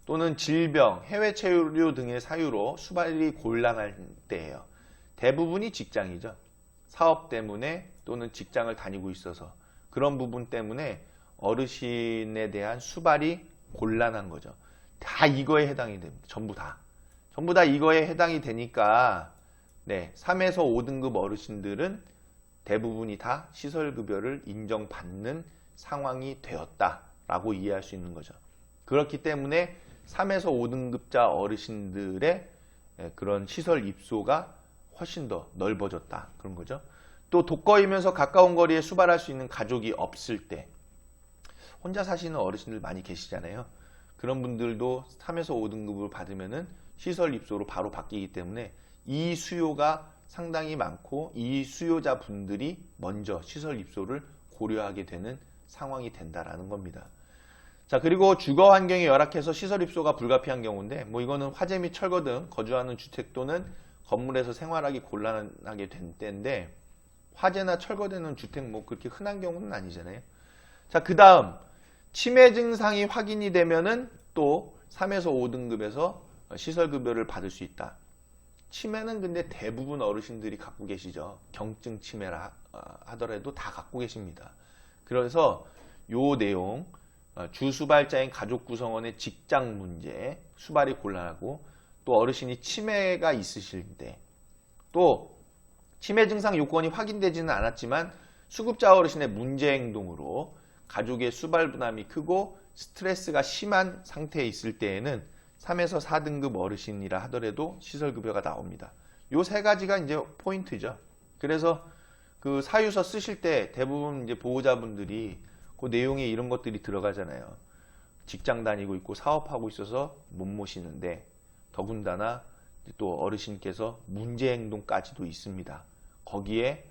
또는 질병, 해외 체류 등의 사유로 수발이 곤란할 때예요. 대부분이 직장이죠. 사업 때문에 또는 직장을 다니고 있어서 그런 부분 때문에 어르신에 대한 수발이 곤란한 거죠. 다 이거에 해당이 됩니다. 전부 다 이거에 해당이 되니까 3에서 5등급 어르신들은 대부분이 다 시설급여를 인정받는 상황이 되었다라고 이해할 수 있는 거죠. 그렇기 때문에 3에서 5등급자 어르신들의 그런 시설 입소가 훨씬 더 넓어졌다, 그런 거죠. 또 독거이면서 가까운 거리에 수발할 수 있는 가족이 없을 때, 혼자 사시는 어르신들 많이 계시잖아요. 그런 분들도 3에서 5등급을 받으면은 시설 입소로 바로 바뀌기 때문에 이 수요가 상당히 많고 이 수요자 분들이 먼저 시설 입소를 고려하게 되는 상황이 된다라는 겁니다. 자, 그리고 주거 환경이 열악해서 시설 입소가 불가피한 경우인데, 뭐 이거는 화재 및 철거 등 거주하는 주택 또는 건물에서 생활하기 곤란하게 된 때인데, 화재나 철거되는 주택 뭐 그렇게 흔한 경우는 아니잖아요. 자, 그 다음 치매 증상이 확인이 되면은 또 3에서 5등급에서 시설급여를 받을 수 있다. 치매는 근데 대부분 어르신들이 갖고 계시죠. 경증 치매라 하더라도 다 갖고 계십니다. 그래서 요 내용, 주수발자인 가족 구성원의 직장 문제, 수발이 곤란하고, 또 어르신이 치매가 있으실 때, 또 치매 증상 요건이 확인되지는 않았지만 수급자 어르신의 문제 행동으로 가족의 수발 부담이 크고 스트레스가 심한 상태에 있을 때에는 3에서 4등급 어르신이라 하더라도 시설급여가 나옵니다. 요 세 가지가 이제 포인트죠. 그래서 그 사유서 쓰실 때 대부분 이제 보호자분들이 그 내용에 이런 것들이 들어가잖아요. 직장 다니고 있고 사업하고 있어서 못 모시는데, 더군다나 또 어르신께서 문제 행동까지도 있습니다. 거기에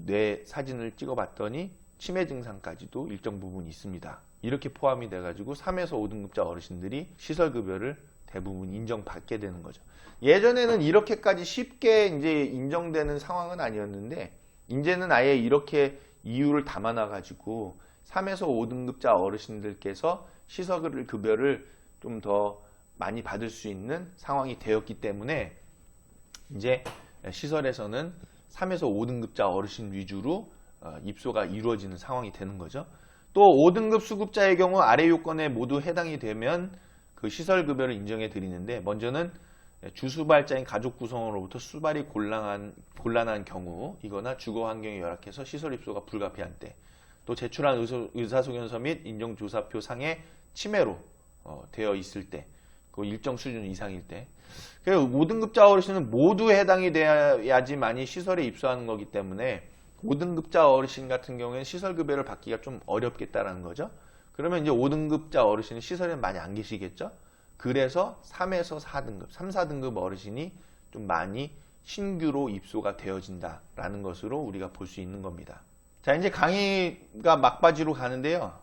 뇌 사진을 찍어봤더니 치매 증상까지도 일정 부분 있습니다. 이렇게 포함이 돼가지고 3에서 5등급자 어르신들이 시설급여를 대부분 인정받게 되는 거죠. 예전에는 이렇게까지 쉽게 이제 인정되는 상황은 아니었는데, 이제는 아예 이렇게 이유를 담아놔가지고 3에서 5등급자 어르신들께서 시설급여를 좀 더 많이 받을 수 있는 상황이 되었기 때문에 이제 시설에서는 3에서 5등급자 어르신 위주로 입소가 이루어지는 상황이 되는 거죠. 또 5등급 수급자의 경우 아래 요건에 모두 해당이 되면 그 시설급여를 인정해 드리는데, 먼저는 주수발자인 가족 구성원으로부터 수발이 곤란한 경우 이거나 주거 환경이 열악해서 시설 입소가 불가피한 때, 또 제출한 의사소견서 및 인정조사표 상의 침해로 되어 있을 때, 그 일정 수준 이상일 때. 그래서 5등급자 어르신은 모두 해당이 돼야지만이 시설에 입소하는 거기 때문에 5등급자 어르신 같은 경우에는 시설급여를 받기가 좀 어렵겠다라는 거죠. 그러면 이제 5등급자 어르신은 시설에 많이 안 계시겠죠. 그래서 3에서 4등급, 3, 4등급 어르신이 좀 많이 신규로 입소가 되어진다라는 것으로 우리가 볼 수 있는 겁니다. 자, 이제 강의가 막바지로 가는데요.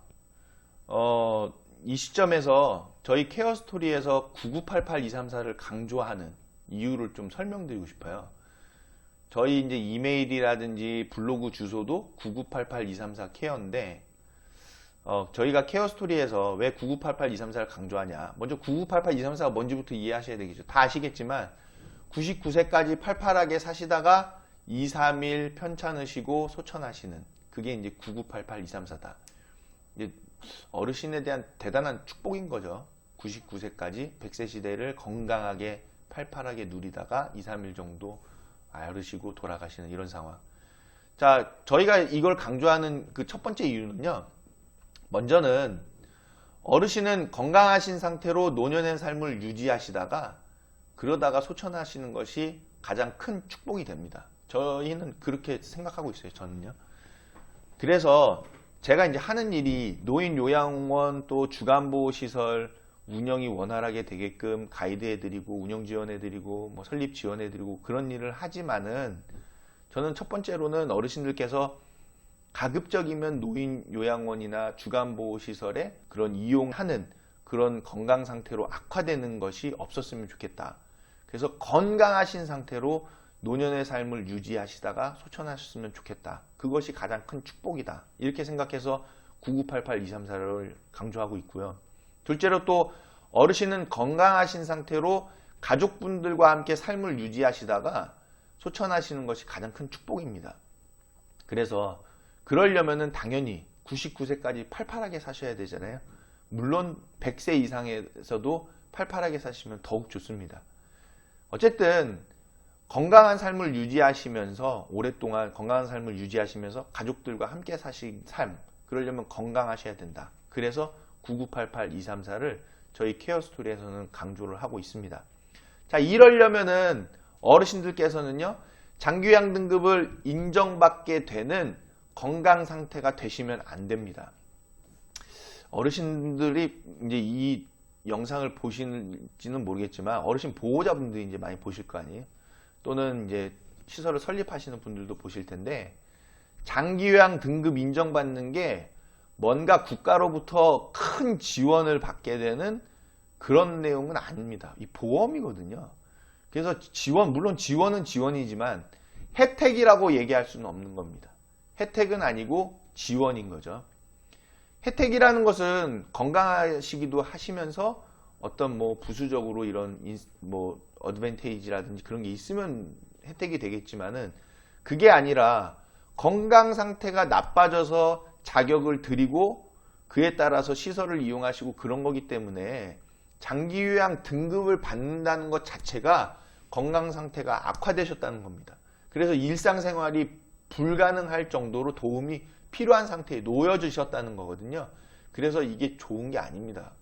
이 시점에서 저희 케어스토리에서 9988234를 강조하는 이유를 좀 설명드리고 싶어요. 저희 이제 이메일이라든지 블로그 주소도 9988234 케어인데, 저희가 케어스토리에서 왜 9988234를 강조하냐. 먼저 9988234가 뭔지부터 이해하셔야 되겠죠. 다 아시겠지만 99세까지 팔팔하게 사시다가 2, 3일 편찮으시고 소천하시는, 그게 이제 9988234다. 이제 어르신에 대한 대단한 축복인 거죠. 99세까지 100세 시대를 건강하게 팔팔하게 누리다가 2, 3일 정도 앓으시고 돌아가시는 이런 상황. 자, 저희가 이걸 강조하는 그 첫 번째 이유는요. 먼저는 어르신은 건강하신 상태로 노년의 삶을 유지하시다가 그러다가 소천하시는 것이 가장 큰 축복이 됩니다. 저희는 그렇게 생각하고 있어요. 저는요. 그래서 제가 이제 하는 일이 노인 요양원 또 주간보호시설 운영이 원활하게 되게끔 가이드해드리고 운영 지원해드리고 뭐 설립 지원해드리고 그런 일을 하지만은, 저는 첫 번째로는 어르신들께서 가급적이면 노인 요양원이나 주간보호시설에 그런 이용하는 그런 건강 상태로 악화되는 것이 없었으면 좋겠다. 그래서 건강하신 상태로 노년의 삶을 유지하시다가 소천하셨으면 좋겠다. 그것이 가장 큰 축복이다. 이렇게 생각해서 9988234를 강조하고 있고요. 둘째로 또 어르신은 건강하신 상태로 가족분들과 함께 삶을 유지하시다가 소천하시는 것이 가장 큰 축복입니다. 그래서 그러려면은 당연히 99세까지 팔팔하게 사셔야 되잖아요. 물론 100세 이상에서도 팔팔하게 사시면 더욱 좋습니다. 어쨌든 건강한 삶을 유지하시면서, 오랫동안 건강한 삶을 유지하시면서 가족들과 함께 사신 삶, 그러려면 건강하셔야 된다. 그래서 9988234를 저희 케어스토리에서는 강조를 하고 있습니다. 자, 이러려면은 어르신들께서는요, 장기요양 등급을 인정받게 되는 건강 상태가 되시면 안 됩니다. 어르신들이 이제 이 영상을 보시는지는 모르겠지만 어르신 보호자분들이 이제 많이 보실 거 아니에요. 또는 이제 시설을 설립하시는 분들도 보실 텐데, 장기요양 등급 인정받는 게 뭔가 국가로부터 큰 지원을 받게 되는 그런 내용은 아닙니다. 이 보험이거든요. 그래서 물론 지원은 지원이지만 혜택이라고 얘기할 수는 없는 겁니다. 혜택은 아니고 지원인 거죠. 혜택이라는 것은 건강하시기도 하시면서 어떤 뭐 부수적으로 이런 뭐 어드밴테이지라든지 그런 게 있으면 혜택이 되겠지만은, 그게 아니라 건강 상태가 나빠져서 자격을 드리고 그에 따라서 시설을 이용하시고 그런 거기 때문에 장기요양 등급을 받는다는 것 자체가 건강 상태가 악화되셨다는 겁니다. 그래서 일상생활이 불가능할 정도로 도움이 필요한 상태에 놓여지셨다는 거거든요. 그래서 이게 좋은 게 아닙니다.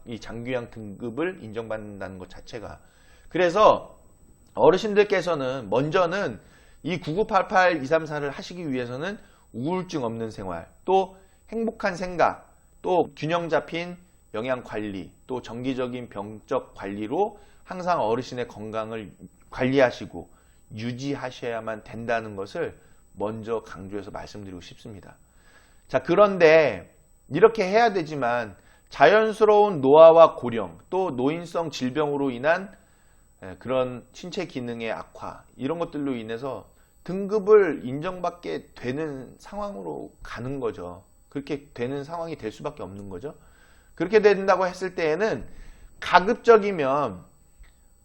이 장기요양 등급을 인정받는다는 것 자체가. 그래서 어르신들께서는 먼저는 이 9988234를 하시기 위해서는 우울증 없는 생활, 또 행복한 생각, 또 균형 잡힌 영양 관리, 또 정기적인 병적 관리로 항상 어르신의 건강을 관리하시고 유지하셔야만 된다는 것을 먼저 강조해서 말씀드리고 싶습니다. 자, 그런데 이렇게 해야 되지만 자연스러운 노화와 고령, 또 노인성 질병으로 인한 그런 신체 기능의 악화, 이런 것들로 인해서 등급을 인정받게 되는 상황으로 가는 거죠. 그렇게 되는 상황이 될 수밖에 없는 거죠. 그렇게 된다고 했을 때에는 가급적이면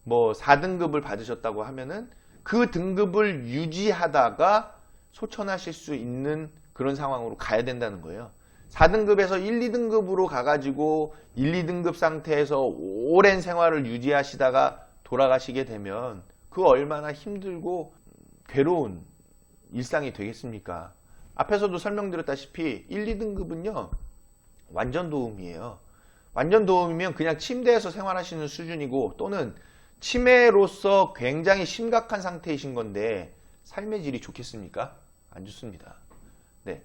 뭐 4등급을 받으셨다고 하면은 그 등급을 유지하다가 소천하실 수 있는 그런 상황으로 가야 된다는 거예요. 4등급에서 1, 2등급으로 가가지고 1, 2등급 상태에서 오랜 생활을 유지하시다가 돌아가시게 되면 그 얼마나 힘들고 괴로운 일상이 되겠습니까? 앞에서도 설명드렸다시피 1, 2등급은요 완전 도움이에요. 완전 도움이면 그냥 침대에서 생활하시는 수준이고, 또는 치매로서 굉장히 심각한 상태이신 건데 삶의 질이 좋겠습니까? 안 좋습니다. 네,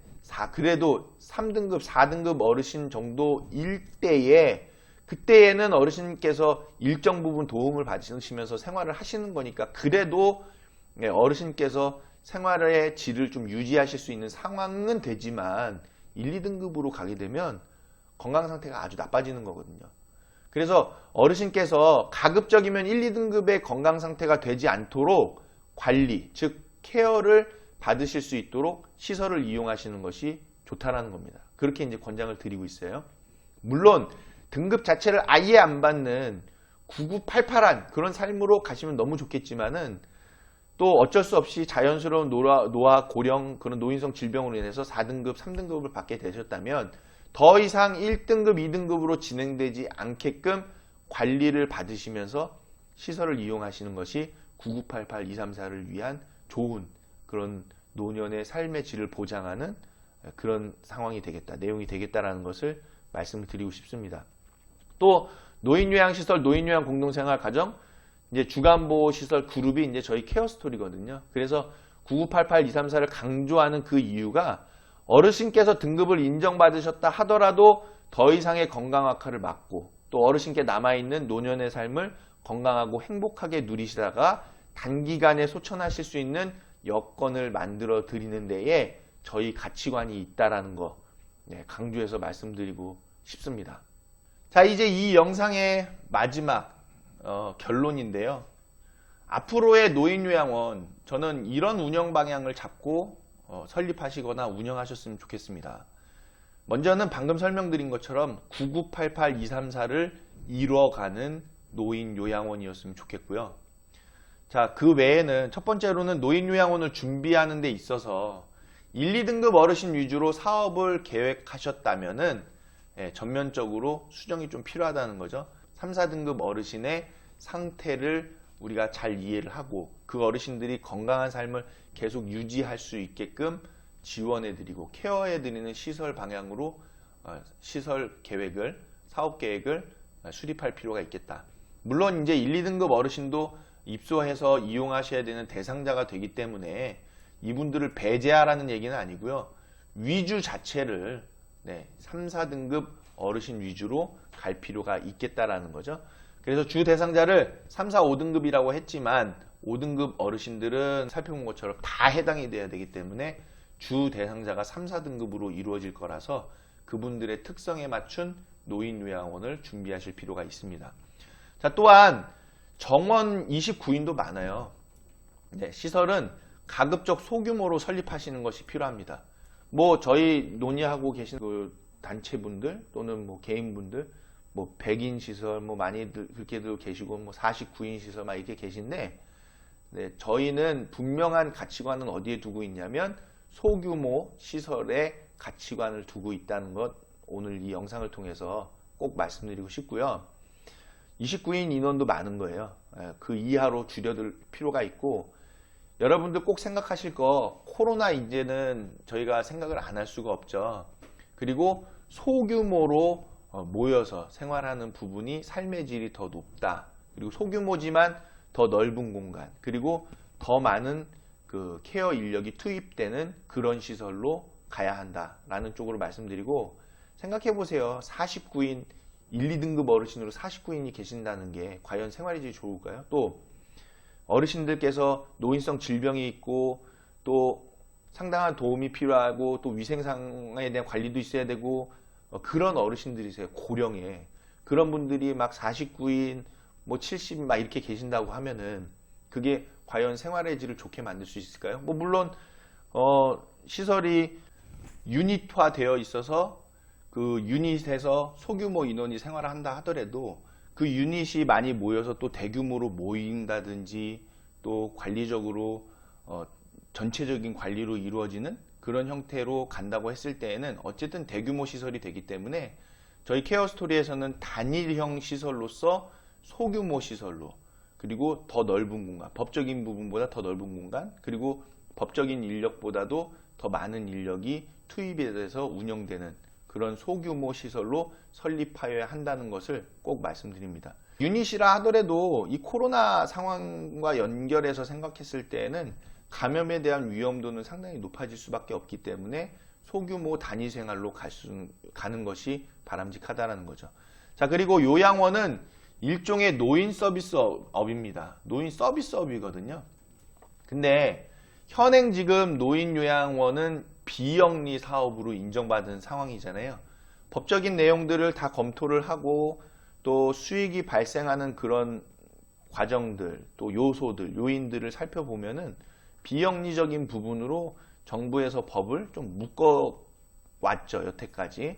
그래도 3등급, 4등급 어르신 정도일 때에, 그때에는 어르신께서 일정 부분 도움을 받으시면서 생활을 하시는 거니까 그래도 어르신께서 생활의 질을 좀 유지하실 수 있는 상황은 되지만 1, 2등급으로 가게 되면 건강 상태가 아주 나빠지는 거거든요. 그래서 어르신께서 가급적이면 1, 2등급의 건강 상태가 되지 않도록 관리, 즉 케어를 받으실 수 있도록 시설을 이용하시는 것이 좋다라는 겁니다. 그렇게 이제 권장을 드리고 있어요. 물론 등급 자체를 아예 안 받는 9988한 그런 삶으로 가시면 너무 좋겠지만은, 또 어쩔 수 없이 자연스러운 노화, 고령, 그런 노인성 질병으로 인해서 4등급, 3등급을 받게 되셨다면 더 이상 1등급, 2등급으로 진행되지 않게끔 관리를 받으시면서 시설을 이용하시는 것이 9988, 234를 위한 좋은 그런 노년의 삶의 질을 보장하는 그런 상황이 되겠다, 내용이 되겠다라는 것을 말씀을 드리고 싶습니다. 또 노인요양시설, 노인요양 공동생활 가정, 이제 주간보호시설 그룹이 이제 저희 케어스토리거든요. 그래서 9988, 234를 강조하는 그 이유가, 어르신께서 등급을 인정받으셨다 하더라도 더 이상의 건강 악화를 막고, 또 어르신께 남아있는 노년의 삶을 건강하고 행복하게 누리시다가 단기간에 소천하실 수 있는 여건을 만들어 드리는 데에 저희 가치관이 있다라는 거 강조해서 말씀드리고 싶습니다. 자, 이제 이 영상의 마지막 결론인데요. 앞으로의 노인요양원, 저는 이런 운영 방향을 잡고 설립하시거나 운영하셨으면 좋겠습니다. 먼저는 방금 설명드린 것처럼 9988, 234를 이뤄가는 노인요양원이었으면 좋겠고요. 자, 그 외에는 첫 번째로는 노인요양원을 준비하는 데 있어서 1, 2등급 어르신 위주로 사업을 계획하셨다면은 전면적으로 수정이 좀 필요하다는 거죠. 3, 4등급 어르신의 상태를 우리가 잘 이해를 하고 그 어르신들이 건강한 삶을 계속 유지할 수 있게끔 지원해드리고 케어해드리는 시설 방향으로 시설 계획을, 사업 계획을 수립할 필요가 있겠다. 물론 이제 1, 2등급 어르신도 입소해서 이용하셔야 되는 대상자가 되기 때문에 이분들을 배제하라는 얘기는 아니고요. 위주 자체를 3, 4등급 어르신 위주로 갈 필요가 있겠다라는 거죠. 그래서 주 대상자를 3, 4, 5등급이라고 했지만 5등급 어르신들은 살펴본 것처럼 다 해당이 돼야 되기 때문에 주 대상자가 3, 4등급으로 이루어질 거라서 그분들의 특성에 맞춘 노인요양원을 준비하실 필요가 있습니다. 자, 또한 정원 29인도 많아요. 시설은 가급적 소규모로 설립하시는 것이 필요합니다. 뭐 저희 논의하고 계신 그 단체분들 또는 뭐 개인분들, 뭐 100인 시설 뭐 많이들 그렇게도 계시고 뭐 49인 시설 막 이렇게 계신데, 저희는 분명한 가치관은 어디에 두고 있냐면 소규모 시설의 가치관을 두고 있다는 것, 오늘 이 영상을 통해서 꼭 말씀드리고 싶고요. 29인 인원도 많은 거예요. 그 이하로 줄여들 필요가 있고, 여러분들 꼭 생각하실 거, 코로나 이제는 저희가 생각을 안 할 수가 없죠. 그리고 소규모로 모여서 생활하는 부분이 삶의 질이 더 높다. 그리고 소규모지만 더 넓은 공간, 그리고 더 많은 그 케어 인력이 투입되는 그런 시설로 가야 한다라는 쪽으로 말씀드리고, 생각해 보세요. 49인 1, 2등급 어르신으로 49인이 계신다는 게 과연 생활의 질이 좋을까요? 또 어르신들께서 노인성 질병이 있고 또 상당한 도움이 필요하고 또 위생상에 대한 관리도 있어야 되고 그런 어르신들이세요. 고령에. 그런 분들이 막 49인 뭐 70 막 이렇게 계신다고 하면은 그게 과연 생활의 질을 좋게 만들 수 있을까요? 뭐 물론 시설이 유닛화 되어 있어서 그 유닛에서 소규모 인원이 생활을 한다 하더라도 그 유닛이 많이 모여서 또 대규모로 모인다든지 또 관리적으로 전체적인 관리로 이루어지는 그런 형태로 간다고 했을 때에는 어쨌든 대규모 시설이 되기 때문에 저희 케어스토리에서는 단일형 시설로서 소규모 시설로, 그리고 더 넓은 공간, 법적인 부분보다 더 넓은 공간, 그리고 법적인 인력보다도 더 많은 인력이 투입이 돼서 운영되는 그런 소규모 시설로 설립하여야 한다는 것을 꼭 말씀드립니다. 유닛이라 하더라도 이 코로나 상황과 연결해서 생각했을 때에는 감염에 대한 위험도는 상당히 높아질 수밖에 없기 때문에 소규모 단위 생활로 가는 것이 바람직하다는 거죠. 자, 그리고 요양원은 일종의 노인 서비스업입니다. 노인 서비스업이거든요. 근데 현행 지금 노인 요양원은 비영리 사업으로 인정받은 상황이잖아요. 법적인 내용들을 다 검토를 하고 또 수익이 발생하는 그런 과정들, 또 요소들, 요인들을 살펴보면은 비영리적인 부분으로 정부에서 법을 좀 묶어왔죠, 여태까지.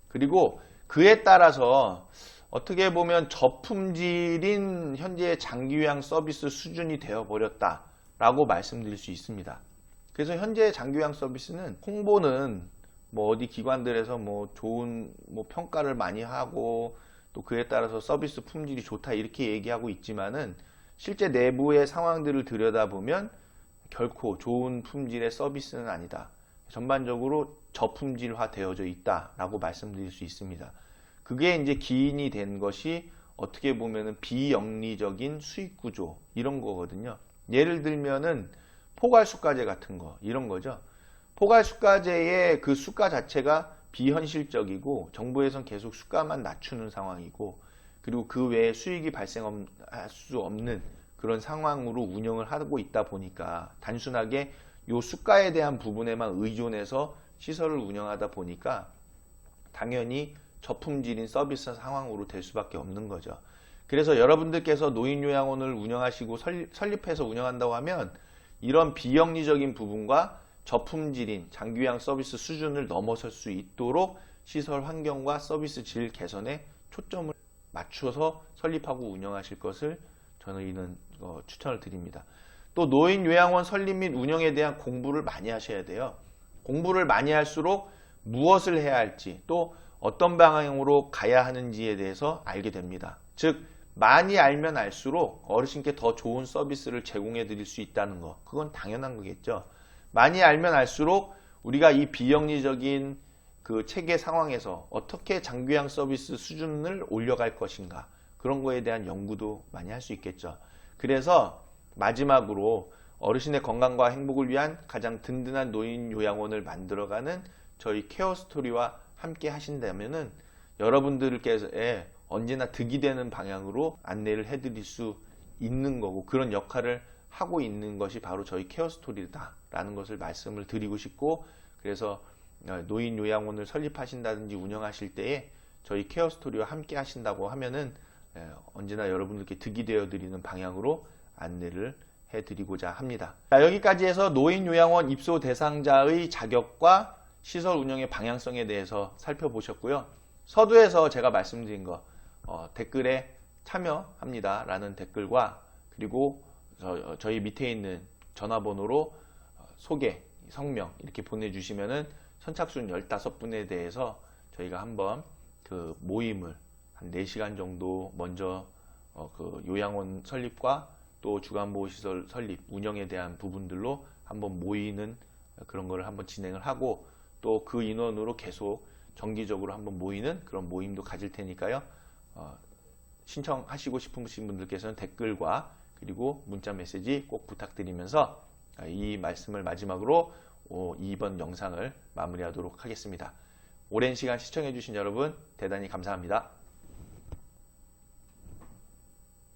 그리고 그에 따라서 어떻게 보면 저품질인 현재의 장기요양 서비스 수준이 되어버렸다라고 말씀드릴 수 있습니다. 그래서 현재 장기요양 서비스는 홍보는 뭐 어디 기관들에서 뭐 좋은 뭐 평가를 많이 하고 또 그에 따라서 서비스 품질이 좋다 이렇게 얘기하고 있지만은 실제 내부의 상황들을 들여다보면 결코 좋은 품질의 서비스는 아니다. 전반적으로 저품질화 되어져 있다라고 말씀드릴 수 있습니다. 그게 이제 기인이 된 것이 어떻게 보면은 비영리적인 수익 구조 이런 거거든요. 예를 들면은 포괄수가제 같은 거 이런 거죠. 포괄수가제의 그 수가 자체가 비현실적이고 정부에선 계속 수가만 낮추는 상황이고 그리고 그 외에 수익이 발생할 수 없는 그런 상황으로 운영을 하고 있다 보니까 단순하게 요 수가에 대한 부분에만 의존해서 시설을 운영하다 보니까 당연히 저품질인 서비스 상황으로 될 수밖에 없는 거죠. 그래서 여러분들께서 노인요양원을 운영하시고 설립해서 운영한다고 하면 이런 비영리적인 부분과 저품질인 장기요양 서비스 수준을 넘어설 수 있도록 시설 환경과 서비스 질 개선에 초점을 맞춰서 설립하고 운영하실 것을 저는 추천을 드립니다. 또 노인요양원 설립 및 운영에 대한 공부를 많이 하셔야 돼요. 공부를 많이 할수록 무엇을 해야 할지 또 어떤 방향으로 가야 하는지에 대해서 알게 됩니다. 즉 많이 알면 알수록 어르신께 더 좋은 서비스를 제공해 드릴 수 있다는 거, 그건 당연한 거겠죠. 많이 알면 알수록 우리가 이 비영리적인 그 체계 상황에서 어떻게 장기요양 서비스 수준을 올려갈 것인가, 그런 거에 대한 연구도 많이 할 수 있겠죠. 그래서 마지막으로 어르신의 건강과 행복을 위한 가장 든든한 노인 요양원을 만들어가는 저희 케어스토리와 함께 하신다면은 여러분들께서 언제나 득이 되는 방향으로 안내를 해드릴 수 있는 거고 그런 역할을 하고 있는 것이 바로 저희 케어스토리다라는 것을 말씀을 드리고 싶고, 그래서 노인 요양원을 설립하신다든지 운영하실 때에 저희 케어스토리와 함께 하신다고 하면은 언제나 여러분들께 득이 되어 드리는 방향으로 안내를 해드리고자 합니다. 자, 여기까지 해서 노인 요양원 입소 대상자의 자격과 시설 운영의 방향성에 대해서 살펴보셨고요. 서두에서 제가 말씀드린 거 댓글에 참여합니다 라는 댓글과 그리고 저희 밑에 있는 전화번호로 소개, 성명 이렇게 보내주시면은 선착순 15분에 대해서 저희가 한번 그 모임을 한 4시간 정도 먼저 그 요양원 설립과 또 주간보호시설 설립, 운영에 대한 부분들로 한번 모이는 그런 거를 한번 진행을 하고 또 그 인원으로 계속 정기적으로 한번 모이는 그런 모임도 가질 테니까요. 신청하시고 싶으신 분들께서는 댓글과 그리고 문자 메시지 꼭 부탁드리면서 이 말씀을 마지막으로 이번 영상을 마무리하도록 하겠습니다. 오랜 시간 시청해 주신 여러분 대단히 감사합니다.